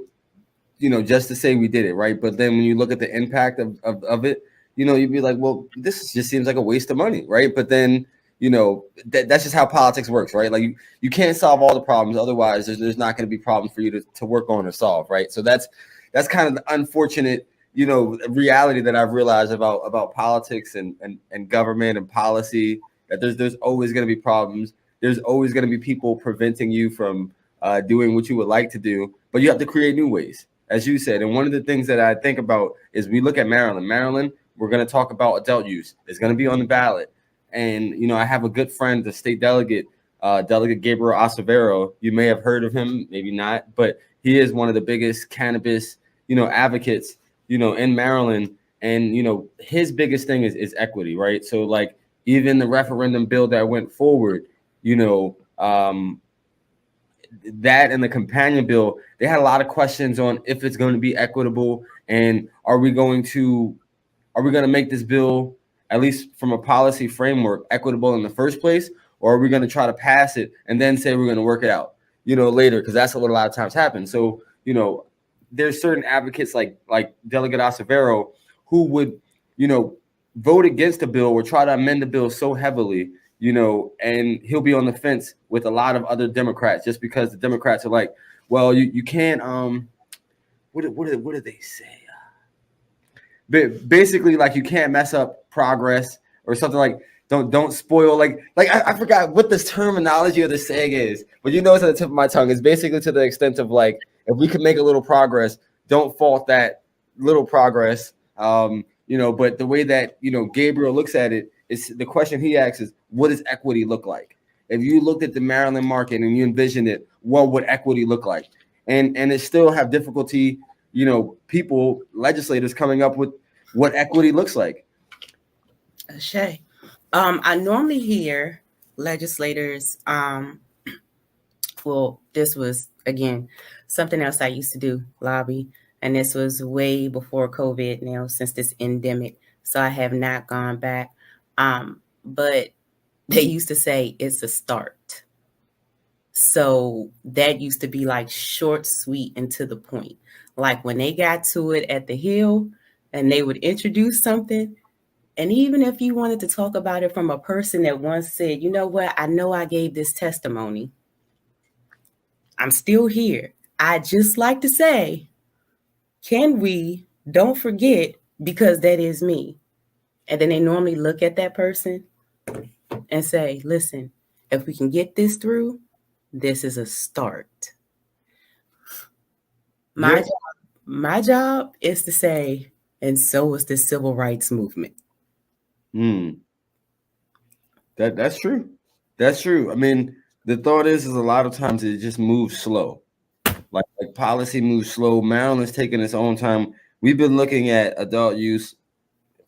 just to say we did it, right? But then when you look at the impact of it, you'd be like, well, this just seems like a waste of money, right? But then, that's just how politics works, right? Like you can't solve all the problems. Otherwise, there's not going to be problems for you to work on or solve, right? So that's kind of the unfortunate, reality that I've realized about politics and government and policy, that there's always going to be problems. There's always going to be people preventing you from doing what you would like to do, but you have to create new ways. as you said. And one of the things that I think about is we look at Maryland. Maryland, we're going to talk about adult use. It's going to be on the ballot. And, I have a good friend, the state delegate, Delegate Gabriel Acevedo. You may have heard of him, maybe not, but he is one of the biggest cannabis, advocates, in Maryland. And, his biggest thing is equity, right? So like even the referendum bill that went forward, that and the companion bill, they had a lot of questions on if it's going to be equitable, and are we going to make this bill, at least from a policy framework, equitable in the first place, or are we going to try to pass it and then say we're going to work it out, later? Because that's what a lot of times happens. So, there's certain advocates like Delegate Acevedo who would, vote against the bill or try to amend the bill so heavily, and he'll be on the fence with a lot of other Democrats just because the Democrats are like, well, you can't, what did they say? Basically, like, you can't mess up progress or something, like don't spoil, like I forgot what the terminology of the saying is, but it's on the tip of my tongue. It's basically to the extent of like, if we can make a little progress, don't fault that little progress. But the way that Gabriel looks at it is, the question he asks is, what does equity look like? If you looked at the Maryland market and you envisioned it, what would equity look like? And it still have difficulty, legislators coming up with what equity looks like. Shay, I normally hear legislators, well, this was, again, something else I used to do, lobby, and this was way before COVID now, since this endemic, so I have not gone back. But they used to say it's a start. So that used to be like short, sweet, and to the point. Like when they got to it at the Hill and they would introduce something, and even if you wanted to talk about it from a person that once said, you know what, I know I gave this testimony, I'm still here. I just like to say, can we don't forget, because that is me. And then they normally look at that person and say, listen, if we can get this through, this is a start. My job is to say, and so is the civil rights movement. That's true. That's true. I mean, the thought is a lot of times it just moves slow. Like policy moves slow. Maryland's taking its own time. We've been looking at adult use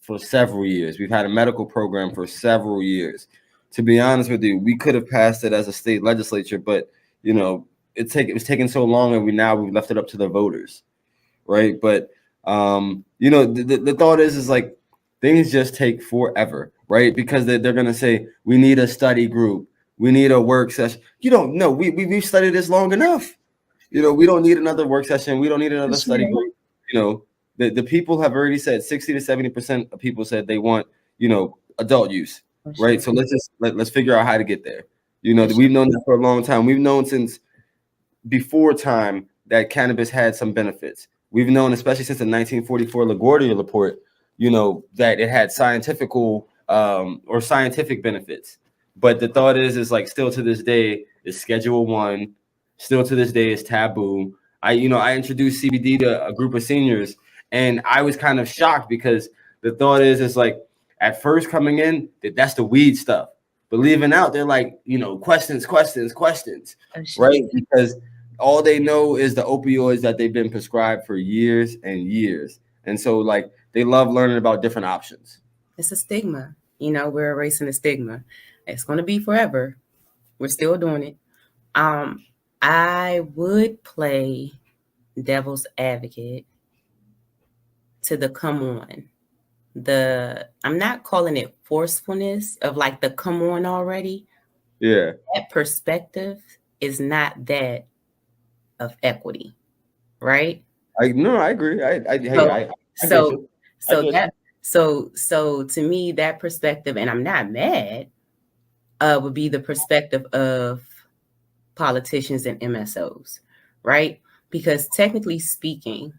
for several years. We've had a medical program for several years. To be honest with you, we could have passed it as a state legislature, but it was taking so long, and we've left it up to the voters, right? But the thought is like, things just take forever, right? Because they're gonna say we need a study group, we need a work session. No, we've studied this long enough. We don't need another work session. We don't need another study group. The people have already said 60 to 70% of people said they want, adult use, right? So let's figure out how to get there. We've known that for a long time. We've known since before time that cannabis had some benefits. We've known, especially since the 1944 LaGuardia report, that it had scientific benefits. But the thought is like, still to this day is Schedule 1. Still to this day is taboo. I introduced CBD to a group of seniors, and I was kind of shocked because the thought is like, at first coming in, that's the weed stuff. But leaving out, they're like, questions, right? Because all they know is the opioids that they've been prescribed for years and years. And so like, they love learning about different options. It's a stigma. We're erasing the stigma. It's going to be forever. We're still doing it. I would play devil's advocate to the come on. I'm not calling it forcefulness of like the come on already. Yeah. That perspective is not that of equity, right? I agree. So to me, that perspective, and I'm not mad, would be the perspective of politicians and MSOs, right? Because technically speaking,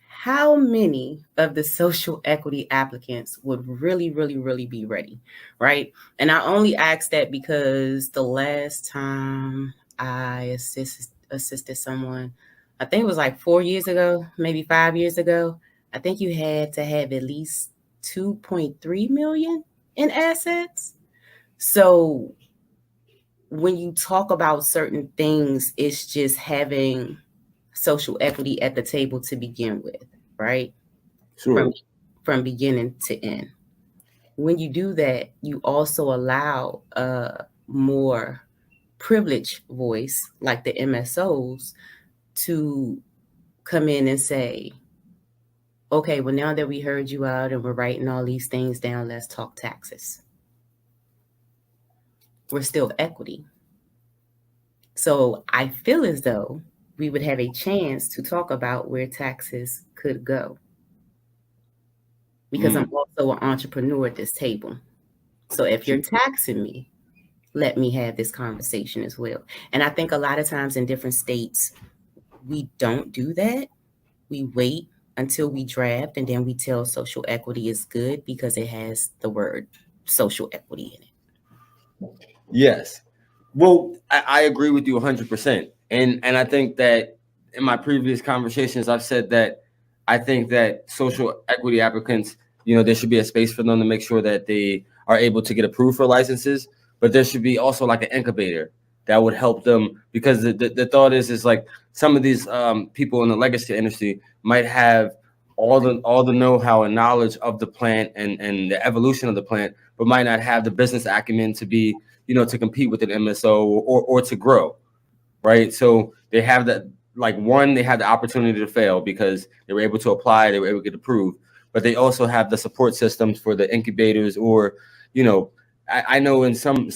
how many of the social equity applicants would really, really, really be ready, right? And I only ask that because the last time I assisted someone I think it was like 4 years ago, maybe 5 years ago. I think you had to have at least 2.3 million in assets. So when you talk about certain things, it's just having social equity at the table to begin with, right? Sure. From beginning to end. When you do that, you also allow a more privileged voice, like the MSOs, to come in and say, okay, well, now that we heard you out and we're writing all these things down, let's talk taxes. We're still equity. So I feel as though we would have a chance to talk about where taxes could go. Because I'm also an entrepreneur at this table. So if you're taxing me, let me have this conversation as well. And I think a lot of times in different states, we don't do that. We wait until we draft and then we tell social equity is good because it has the word social equity in it. Yes. Well, I agree with you 100%. And I think that in my previous conversations, I've said that I think that social equity applicants, there should be a space for them to make sure that they are able to get approved for licenses, but there should be also like an incubator that would help them, because the thought is like some of these people in the legacy industry might have all the know-how and knowledge of the plant and the evolution of the plant, but might not have the business acumen to be, to compete with an MSO or to grow, right? So they have that, like, one, they had the opportunity to fail because they were able to apply, they were able to get approved, but they also have the support systems for the incubators, or, I know in some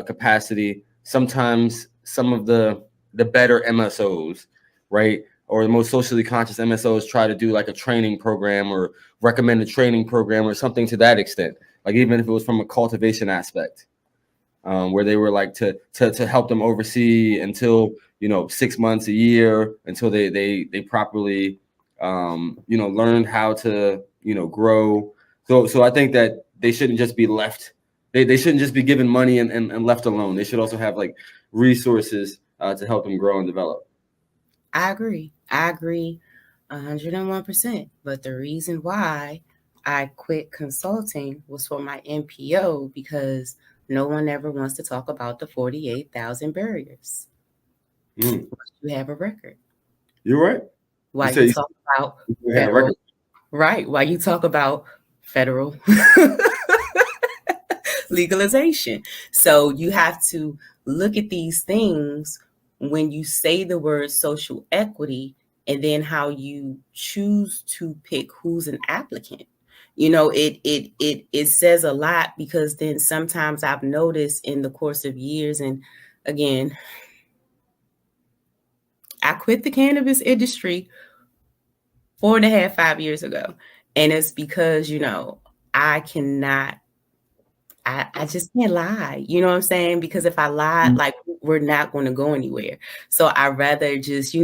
capacity, sometimes some of the better MSOs, right, or the most socially conscious MSOs try to do like a training program or recommend a training program or something to that extent, like even if it was from a cultivation aspect. Where they were like to help them oversee until 6 months, a year, until they properly learned how to grow. So I think that they shouldn't just be left. They shouldn't just be given money and left alone. They should also have like resources to help them grow and develop. I agree 101%. But the reason why I quit consulting was for my NPO, because no one ever wants to talk about the 48,000 barriers. You have a record. You're right. Why you talk about federal, right? Why you talk about federal legalization. So you have to look at these things when you say the word social equity, and then how you choose to pick who's an applicant. It says a lot, because then sometimes I've noticed in the course of years, and again, I quit the cannabis industry 4.5, 5 years ago. And it's because, I just can't lie. You know what I'm saying? Because if I lie, like, we're not going to go anywhere. So I'd rather just,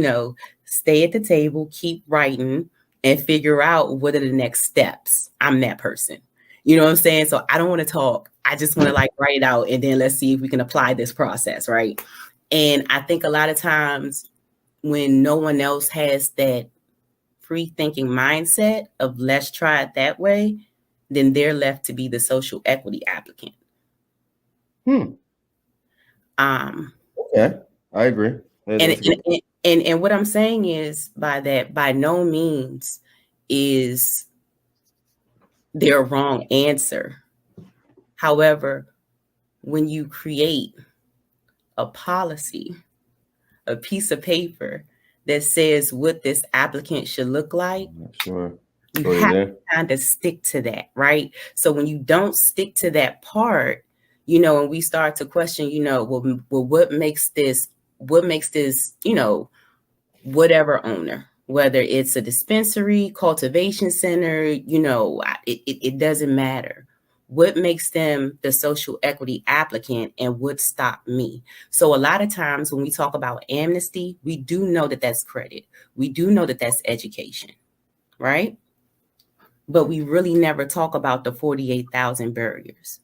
stay at the table, keep writing, and figure out what are the next steps. I'm that person. You know what I'm saying? So I don't want to talk. I just want to like write it out, and then let's see if we can apply this process, right? And I think a lot of times when no one else has that free thinking mindset of let's try it that way, then they're left to be the social equity applicant. Okay, I agree. And what I'm saying is, by that, by no means is there a wrong answer. However, when you create a policy, a piece of paper that says what this applicant should look like, sure, you have to kind of stick to that, right? So when you don't stick to that part, and we start to question, well, what makes this, whatever owner, whether it's a dispensary, cultivation center, it doesn't matter. What makes them the social equity applicant, and what stopped me? So a lot of times when we talk about amnesty, we do know that that's credit. We do know that that's education, right? But we really never talk about the 48,000 barriers.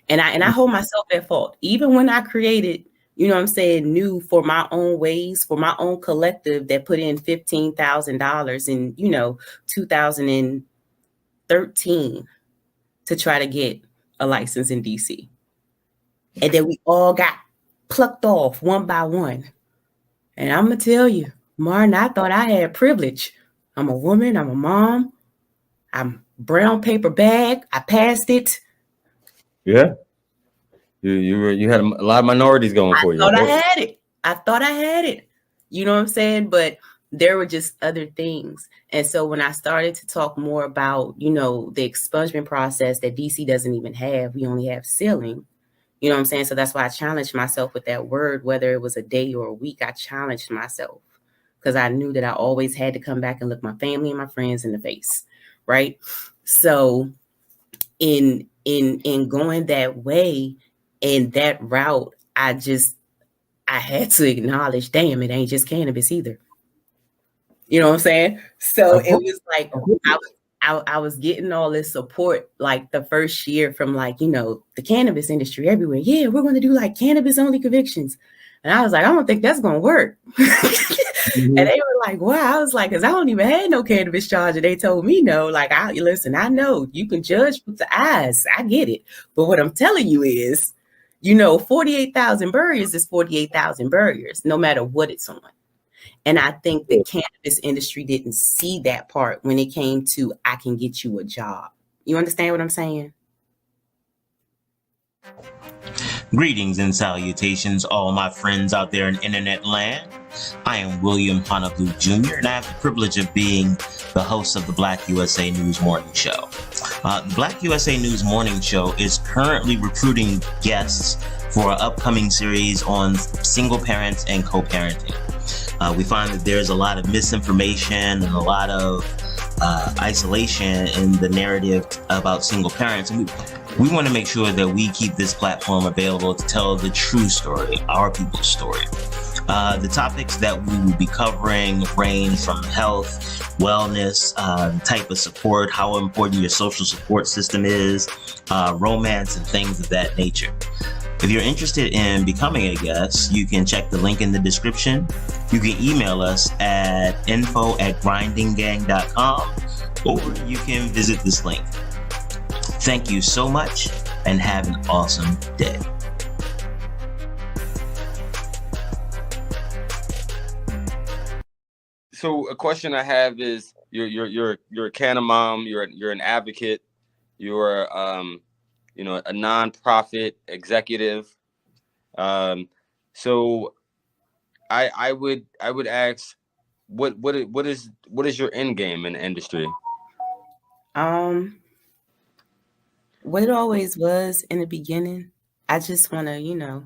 And I hold myself at fault. Even when I created you know what I'm saying, knew for my own ways, for my own collective that put in $15,000 in, 2013 to try to get a license in DC. And then we all got plucked off one by one. And I'm going to tell you, Martin, I thought I had privilege. I'm a woman, I'm a mom, I'm brown paper bag, I passed it. Yeah. You had a lot of minorities going for you. I thought I had it. You know what I'm saying? But there were just other things. And so when I started to talk more about, the expungement process that DC doesn't even have, we only have sealing. You know what I'm saying? So that's why I challenged myself with that word, whether it was a day or a week, I challenged myself because I knew that I always had to come back and look my family and my friends in the face. Right. So in going that way and that route, I had to acknowledge, damn, it ain't just cannabis either. You know what I'm saying? So it was like I was getting all this support like the first year from like, the cannabis industry everywhere. Yeah, we're going to do like cannabis only convictions. And I was like, I don't think that's going to work. Mm-hmm. And they were like, wow. I was like, because I don't even have no cannabis charge. And they told me no. Like, listen, I know you can judge with the eyes. I get it. But what I'm telling you is, 48,000 barriers is 48,000 barriers, no matter what it's on. And I think the cannabis industry didn't see that part when it came to, I can get you a job. You understand what I'm saying? Greetings and salutations, all my friends out there in internet land. I am William Honolulu Jr., and I have the privilege of being the host of the Black USA News Morning Show. The Black USA News Morning Show is currently recruiting guests for an upcoming series on single parents and co-parenting. We find that there's a lot of misinformation and a lot of isolation in the narrative about single parents. And we want to make sure that we keep this platform available to tell the true story, our people's story. The topics that we will be covering range from health, wellness, type of support, how important your social support system is, romance, and things of that nature. If you're interested in becoming a guest, you can check the link in the description. You can email us at info@grindinggang.com, or you can visit this link. Thank you so much and have an awesome day. So a question I have is, you're a canna mom, you're an advocate, you're a nonprofit executive. So I would ask, what is your end game in the industry? What it always was in the beginning, I just want to,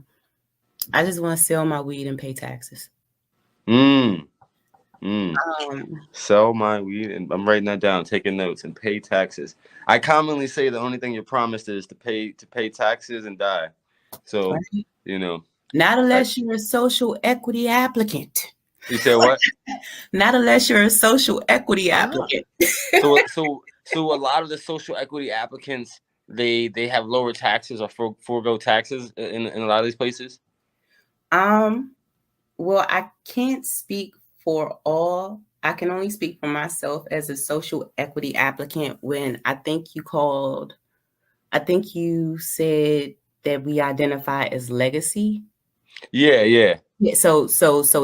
sell my weed and pay taxes. Sell my weed, and I'm writing that down, taking notes, and pay taxes. I commonly say the only thing you're promised is to pay taxes and die. So, right. Not unless you're a social equity applicant. You said what? Not unless you're a social equity applicant. So a lot of the social equity applicants, they have lower taxes or forego taxes in a lot of these places. Well, I can't speak for all. I can only speak for myself as a social equity applicant. When I think you said that we identify as legacy. Yeah. So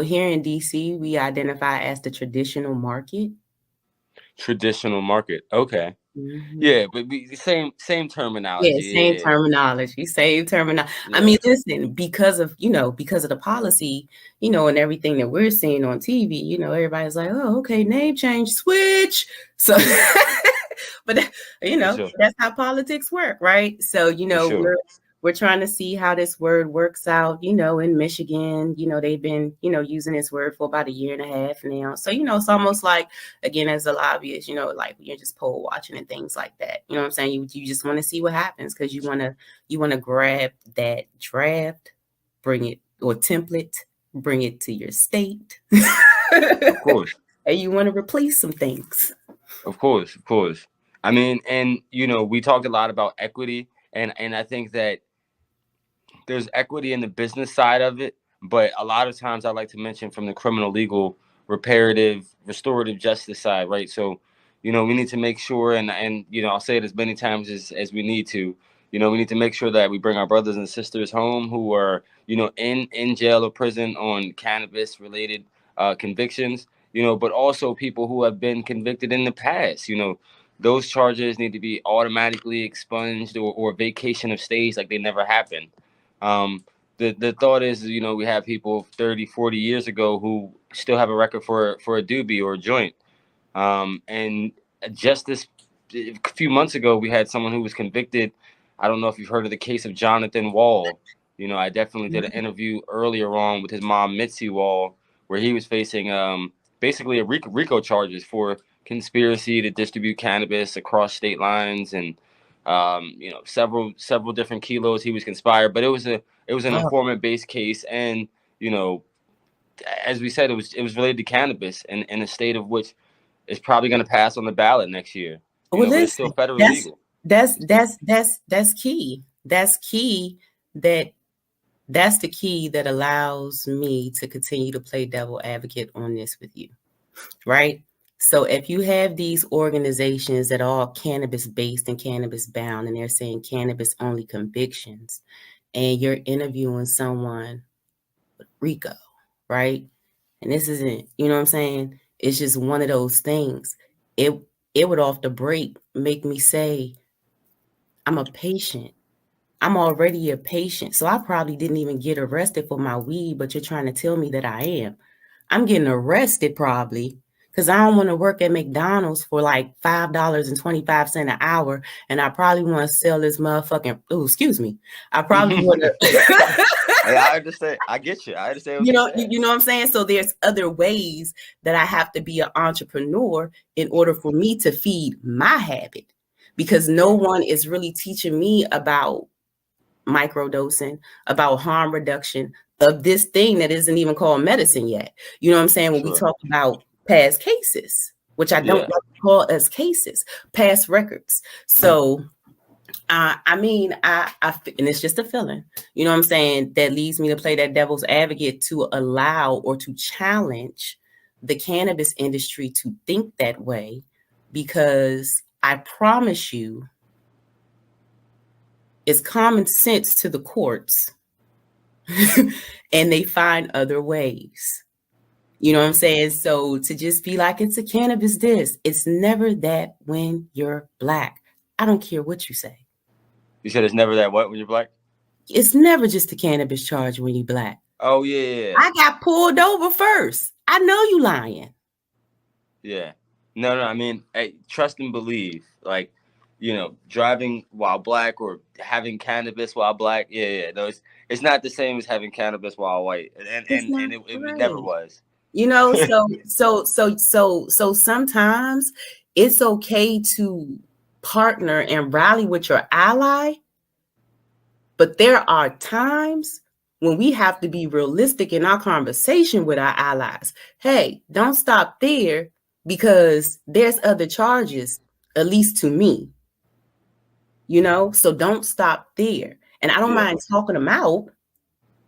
here in DC, we identify as the traditional market. Traditional market. Okay. Mm-hmm. Yeah, but same terminology. Yeah, same terminology. Yeah. I mean, listen, because of the policy, and everything that we're seeing on TV, everybody's like, oh, okay, name change, switch. So, but sure. That's how politics work, right? So, sure. We're trying to see how this word works out, in Michigan. They've been, using this word for about 1.5 years now. So, it's almost like, again, as a lobbyist, like you're just poll watching and things like that. You know what I'm saying? You just want to see what happens because you want to grab that draft, bring it, or template, bring it to your state. Of course. And you want to replace some things. Of course. I mean, and, we talked a lot about equity, and I think that there's equity in the business side of it, but a lot of times I like to mention from the criminal, legal, reparative, restorative justice side, right? So, we need to make sure, and I'll say it as many times as we need to. We need to make sure that we bring our brothers and sisters home who are, in jail or prison on cannabis related convictions, but also people who have been convicted in the past. Those charges need to be automatically expunged or vacation of stays like they never happened. The thought is, we have people 30, 40 years ago who still have a record for a doobie or a joint. And just this a few months ago, we had someone who was convicted. I don't know if you've heard of the case of Jonathan Wall. I definitely did an interview earlier on with his mom, Mitzi Wall, where he was facing basically a RICO charges for conspiracy to distribute cannabis across state lines, and several different kilos he was conspired. But it was an informant based case, and as we said, it was related to cannabis and in a state of which is probably going to pass on the ballot next year. But it's still federally legal. That's key. That's key. That's the key that allows me to continue to play devil advocate on this with you, right? So if you have these organizations that are all cannabis based and cannabis bound, and they're saying cannabis only convictions, and you're interviewing someone with RICO, right? And this isn't, you know what I'm saying? It's just one of those things. It would off the break make me say, I'm a patient. I'm already a patient. So I probably didn't even get arrested for my weed, but you're trying to tell me that I am. I'm getting arrested probably because I don't want to work at McDonald's for like $5.25 an hour. And I probably want to sell this motherfucking, I probably want to. I understand. I get you. I understand what you you're know what I'm saying? So there's other ways that I have to be an entrepreneur in order for me to feed my habit, because no one is really teaching me about microdosing, about harm reduction of this thing that isn't even called medicine yet. You know what I'm saying? When we talk about past cases, which I don't like to call as cases, past records. So and it's just a feeling, you know what I'm saying, that leads me to play that devil's advocate to allow or to challenge the cannabis industry to think that way, because I promise you, it's common sense to the courts and they find other ways. You know what I'm saying? So to just be like, it's a cannabis this, it's never that when you're Black. I don't care what you say. You said it's never that what when you're Black? It's never just a cannabis charge when you're Black. Oh, yeah. I got pulled over first. I know you lying. Yeah. No, I mean, hey, trust and believe. Like, driving while Black or having cannabis while Black. Yeah. No, it's not the same as having cannabis while white. And it never was. So sometimes it's okay to partner and rally with your ally, but there are times when we have to be realistic in our conversation with our allies. Hey, don't stop there, because there's other charges, at least to me, so don't stop there. And I don't mind talking them out,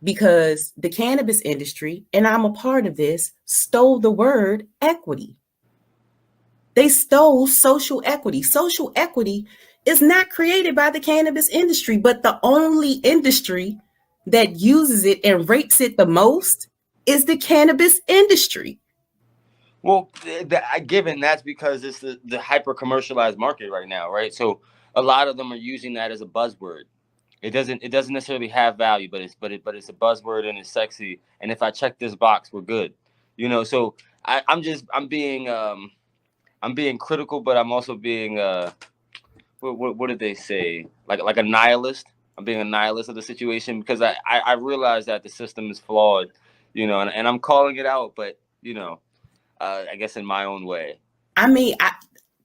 because the cannabis industry, and I'm a part of this, stole the word equity. They stole social equity. Social equity is not created by the cannabis industry, but the only industry that uses it and rates it the most is the cannabis industry. Well, given that's because it's the hyper commercialized market right now, right? So a lot of them are using that as a buzzword. It doesn't necessarily have value, but it's a buzzword and it's sexy. And if I check this box, we're good. So I'm being critical, but I'm also being what did they say? Like a nihilist. I'm being a nihilist of the situation, because I realize that the system is flawed, and I'm calling it out, but I guess in my own way. I mean,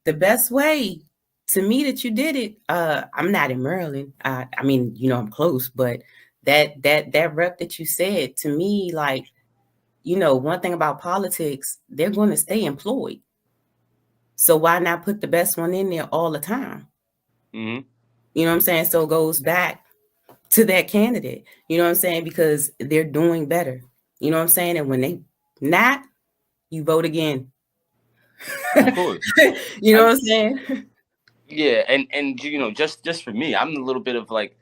the best way to me that you did it, I'm not in Maryland. I mean, I'm close, but that rep that you said to me, like, one thing about politics, they're going to stay employed. So why not put the best one in there all the time? Mm-hmm. You know what I'm saying? So it goes back to that candidate. You know what I'm saying? Because they're doing better. You know what I'm saying? And when they not, you vote again. Of course. You know what I'm saying? Yeah, and you know, just for me, I'm a little bit of like,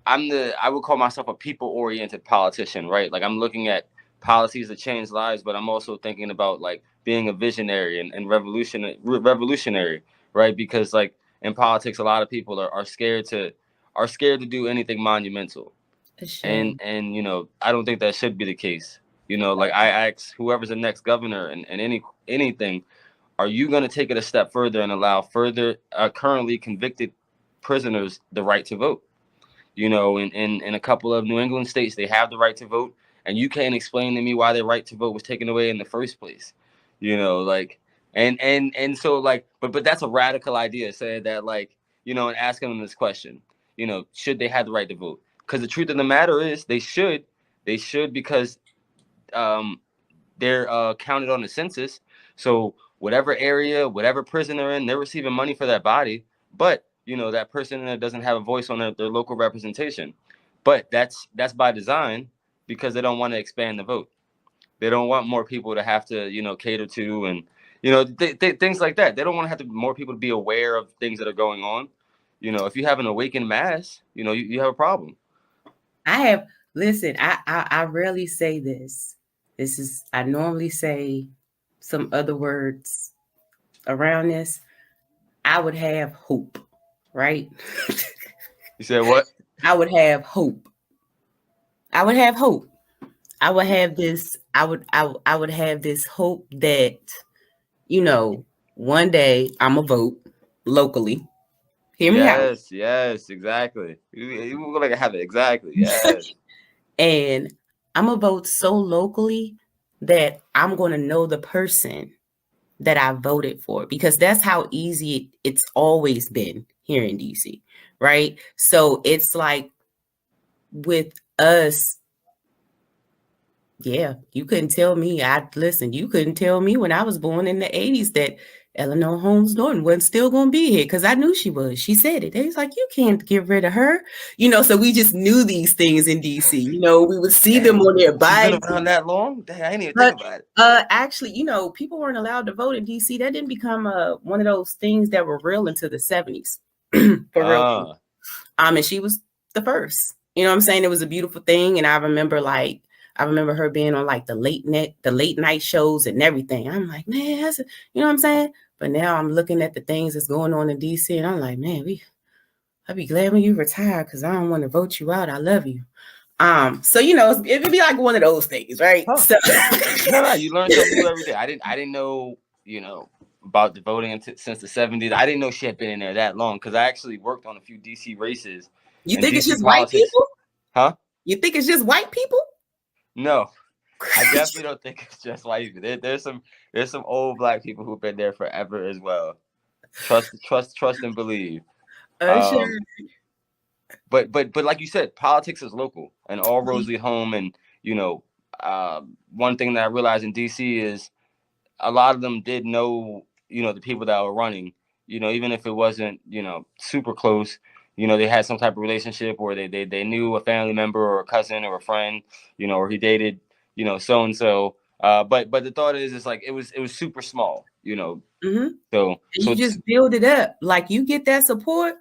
I would call myself a people-oriented politician, right? Like I'm looking at policies that change lives, but I'm also thinking about like being a visionary and revolutionary, right? Because like in politics, a lot of people are scared to do anything monumental. And you know, I don't think that should be the case. You know, like I ask whoever's the next governor and anything, are you going to take it a step further and allow further currently convicted prisoners the right to vote? You know, in a couple of New England states, they have the right to vote, and you can't explain to me why their right to vote was taken away in the first place. You know, like, and so like, but that's a radical idea, saying that like, you know, and asking them this question, you know, should they have the right to vote? Because the truth of the matter is, they should because um, they're counted on the census. So whatever area, whatever prison they're in, they're receiving money for that body. But you know, that person doesn't have a voice on their local representation. But that's by design, because they don't want to expand the vote. They don't want more people to have to, you know, cater to, and you know, things like that. They don't want to have more people to be aware of things that are going on. You know, if you have an awakened mass, you know, you have a problem. Listen, I rarely say this. I normally say some other words around this. I would have hope, right? You said what? I would have hope. I would have hope. I would have this. I would have this hope that, you know, one day I'm a vote locally. Hear me out. Yes, exactly. You look like I have it exactly. Yes. And I'm gonna vote so locally that I'm gonna know the person that I voted for, because that's how easy it's always been here in DC, right? So it's like with us, yeah, you couldn't tell me. You couldn't tell me when I was born in the 80s that Eleanor Holmes Norton wasn't still going to be here, because I knew she was. She said it. They was like, you can't get rid of her. You know, so we just knew these things in DC. You know, we would see them on their bikes. She's been around that long? Dang, I didn't even think about it. Actually, you know, people weren't allowed to vote in DC. That didn't become one of those things that were real into the 70s. For real. And she was the first. You know what I'm saying? It was a beautiful thing. And I remember her being on like the late night shows and everything. I'm like, man, you know what I'm saying? But now I'm looking at the things that's going on in DC, and I'm like, man, I'd be glad when you retire, because I don't want to vote you out. I love you. So you know, it'd be like one of those things, right? Huh. So no, you learn something new every day. I didn't know, you know, about the voting since the 70s. I didn't know she had been in there that long, because I actually worked on a few DC races. You think DC it's just politics. white people? Huh? You think it's just white people? No, I definitely don't think it's just white people. There's some old black people who've been there forever as well. Trust and believe. Sure. But like you said, politics is local, and all roads lead home. And you know, one thing that I realized in DC is a lot of them did know, you know, the people that were running. You know, even if it wasn't, you know, super close, you know, they had some type of relationship, or they knew a family member or a cousin or a friend, you know, or he dated, you know, so and so. But the thought is, it's like it was super small, you know. Mm-hmm. So and you just build it up, like you get that support,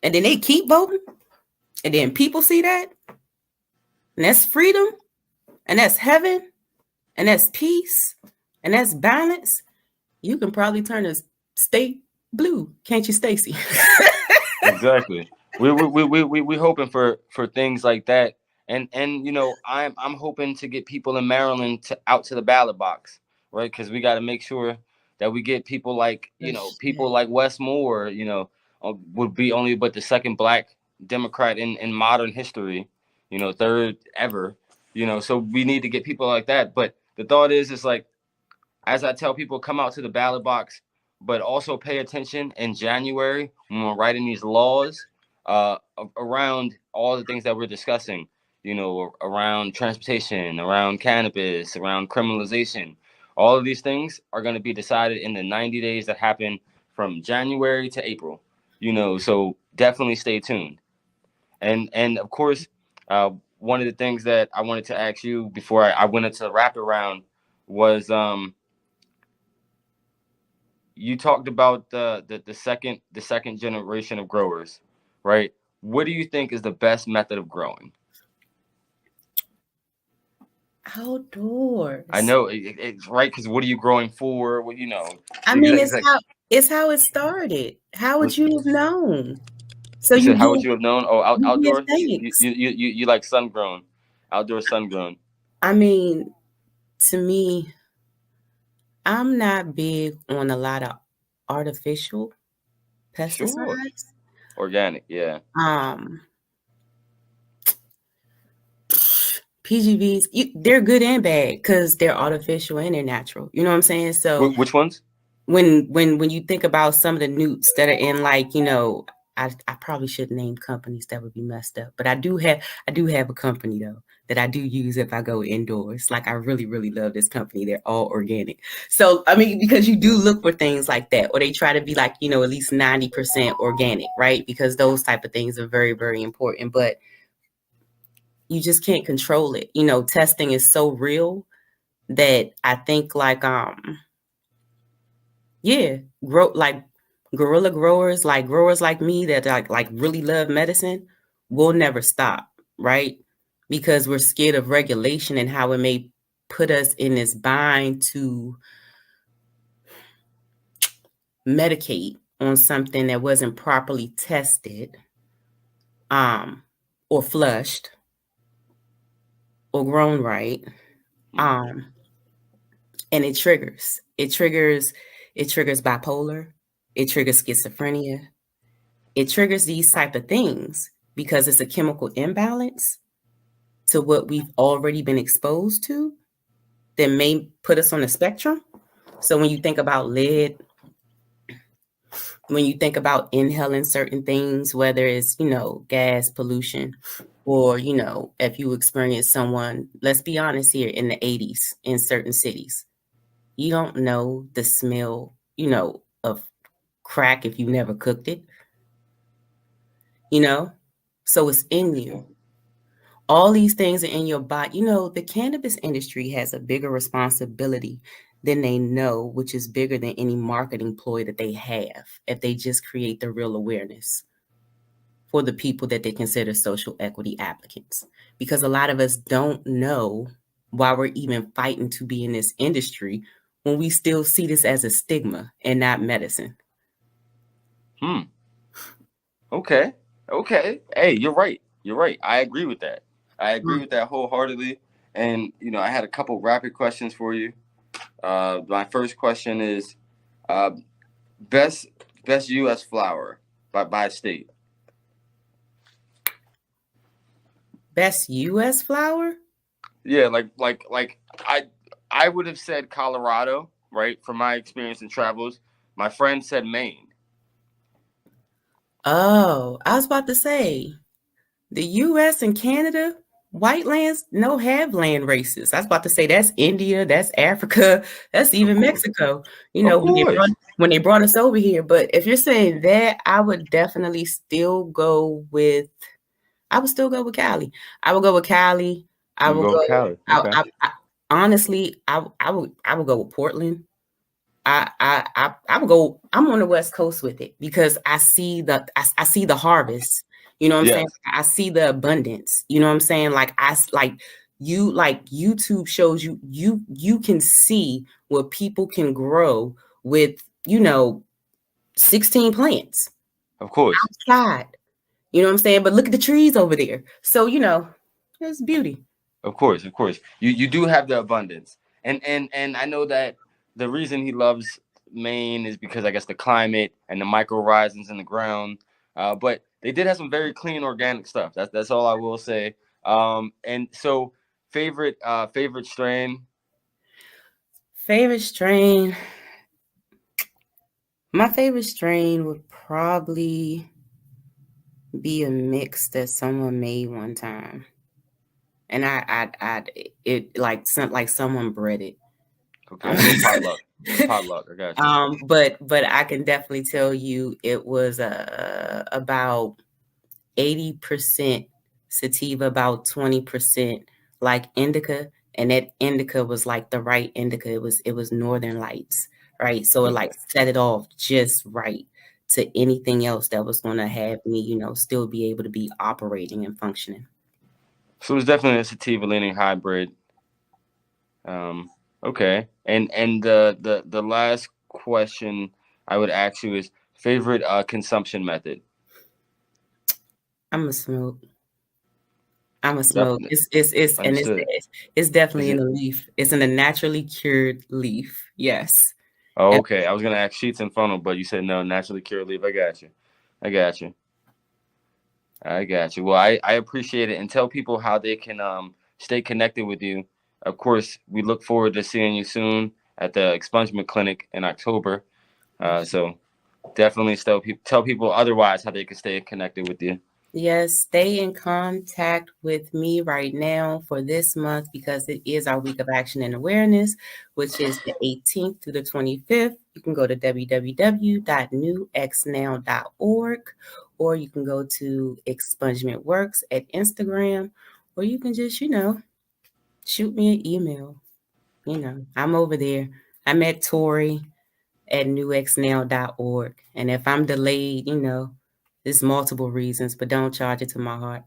and then they keep voting, and then people see that, and that's freedom, and that's heaven, and that's peace, and that's balance. You can probably turn a state blue, can't you, Stacey? Exactly. We hoping for things like that, and you know, I'm hoping to get people in Maryland out to the ballot box, right? Because we got to make sure that we get people like, you know, people like Wes Moore, you know, would be only but the second black Democrat in modern history, you know, third ever, you know. So we need to get people like that. But the thought is like, as I tell people, come out to the ballot box, but also pay attention in January when we're writing these laws around all the things that we're discussing, you know, around transportation, around cannabis, around criminalization. All of these things are going to be decided in the 90 days that happen from January to April, you know, so definitely stay tuned. And of course, one of the things that I wanted to ask you before I went into the rapid round was you talked about the second generation of growers, right? What do you think is the best method of growing? Outdoors. I know it's right, because what are you growing for? Well, you know, I mean, exactly. it's how it started. How would you have known? So You you said, how would did you have known? Oh, you did outdoor. things. You like sun grown, outdoor sun grown. I mean, to me, I'm not big on a lot of artificial Sure, pesticides. organic. Yeah. PGVs, they're good and bad because they're artificial and they're natural. You know what I'm saying? So Which ones? when you think about some of the newts that are in, like, you know, I probably should name companies, that would be messed up. But I do have a company though that I do use if I go indoors. Like, I really, really love this company. They're all organic. So I mean, because you do look for things like that, or they try to be like, you know, at least 90% organic, right? Because those type of things are very, very important. But you just can't control it. You know, testing is so real that I think, like, yeah, like guerrilla growers, like growers like me that like really love medicine, will never stop, right? Because we're scared of regulation and how it may put us in this bind to medicate on something that wasn't properly tested, or flushed, or grown right. And it triggers bipolar, it triggers schizophrenia, it triggers these type of things because it's a chemical imbalance to what we've already been exposed to that may put us on the spectrum. So when you think about lead, when you think about inhaling certain things, whether it's, you know, gas pollution, or, you know, if you experience someone, let's be honest here, in the 80s in certain cities, you don't know the smell, you know, of crack if you never cooked it, you know? So it's in you. All these things are in your body. You know, the cannabis industry has a bigger responsibility than they know, which is bigger than any marketing ploy that they have, if they just create the real awareness for the people that they consider social equity applicants. Because a lot of us don't know why we're even fighting to be in this industry when we still see this as a stigma and not medicine. Okay. Okay. Hey, you're right. You're right. I agree with that. I agree with that wholeheartedly. And you know, I had a couple rapid questions for you. My first question is, uh, best U.S. flower by state. Best U.S. flower? Yeah, I would have said Colorado, right? From my experience in travels. My friend said Maine. Oh, I was about to say, the U.S. and Canada, white lands, no have land races. I was about to say that's India, that's Africa, that's even Mexico. You know, Of course. when they brought us over here. But if you're saying that, I would definitely still go with. I would still go with Cali. I would go with Cali. I You will go go. with Cali. Okay. Honestly, I would go with Portland. I would go. I'm on the West Coast with it because I see the harvest. You know what I'm saying? Yes. I see the abundance. You know what I'm saying? Like YouTube shows you can see what people can grow with, you know, 16 plants Of course. outside. You know what I'm saying? But look at the trees over there. So, you know, there's beauty. Of course. Of course. You do have the abundance, and I know that the reason he loves Maine is because I guess the climate and the micro risings in the ground. But they did have some very clean organic stuff. That's all I will say. And so favorite strain. Favorite strain. My favorite strain would probably be a mix that someone made one time, and it like someone bred it. Okay, so potluck. Potluck. I got you. But I can definitely tell you it was about 80% sativa, about 20% like indica, and that indica was like the right indica. It was Northern Lights, right? So it like set it off just right to anything else that was going to have me, you know, still be able to be operating and functioning. So it's definitely a sativa leaning hybrid. Okay. And the last question I would ask you is favorite consumption method. I'm a smoke. It's Understood. it's definitely Is in it? a leaf. It's in a naturally cured leaf. Yes. Oh, okay. I was gonna ask sheets and funnel, but you said no, naturally cured leaf. I got you. I got you. I got you. Well, I appreciate it, and tell people how they can stay connected with you. Of course, we look forward to seeing you soon at the expungement clinic in October. So definitely tell people otherwise how they can stay connected with you. Yes, stay in contact with me right now for this month because it is our week of action and awareness, which is the 18th through the 25th. You can go to www.newxnow.org, or you can go to Expungement Works at Instagram, or you can just, you know, shoot me an email. You know, I'm over there. I'm at Torie at newxnow.org. And if I'm delayed, you know, there's multiple reasons, but don't charge it to my heart.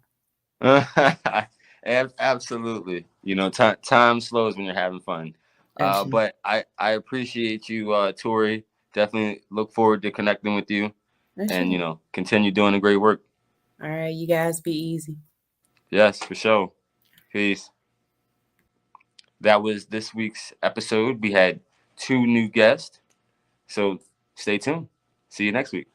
Absolutely. You know, time slows when you're having fun. But I appreciate you, Torie. Definitely look forward to connecting with you, and you know, continue doing the great work. All right, you guys be easy. Yes, for sure. Peace. That was this week's episode. We had 2 new guests, so stay tuned. See you next week.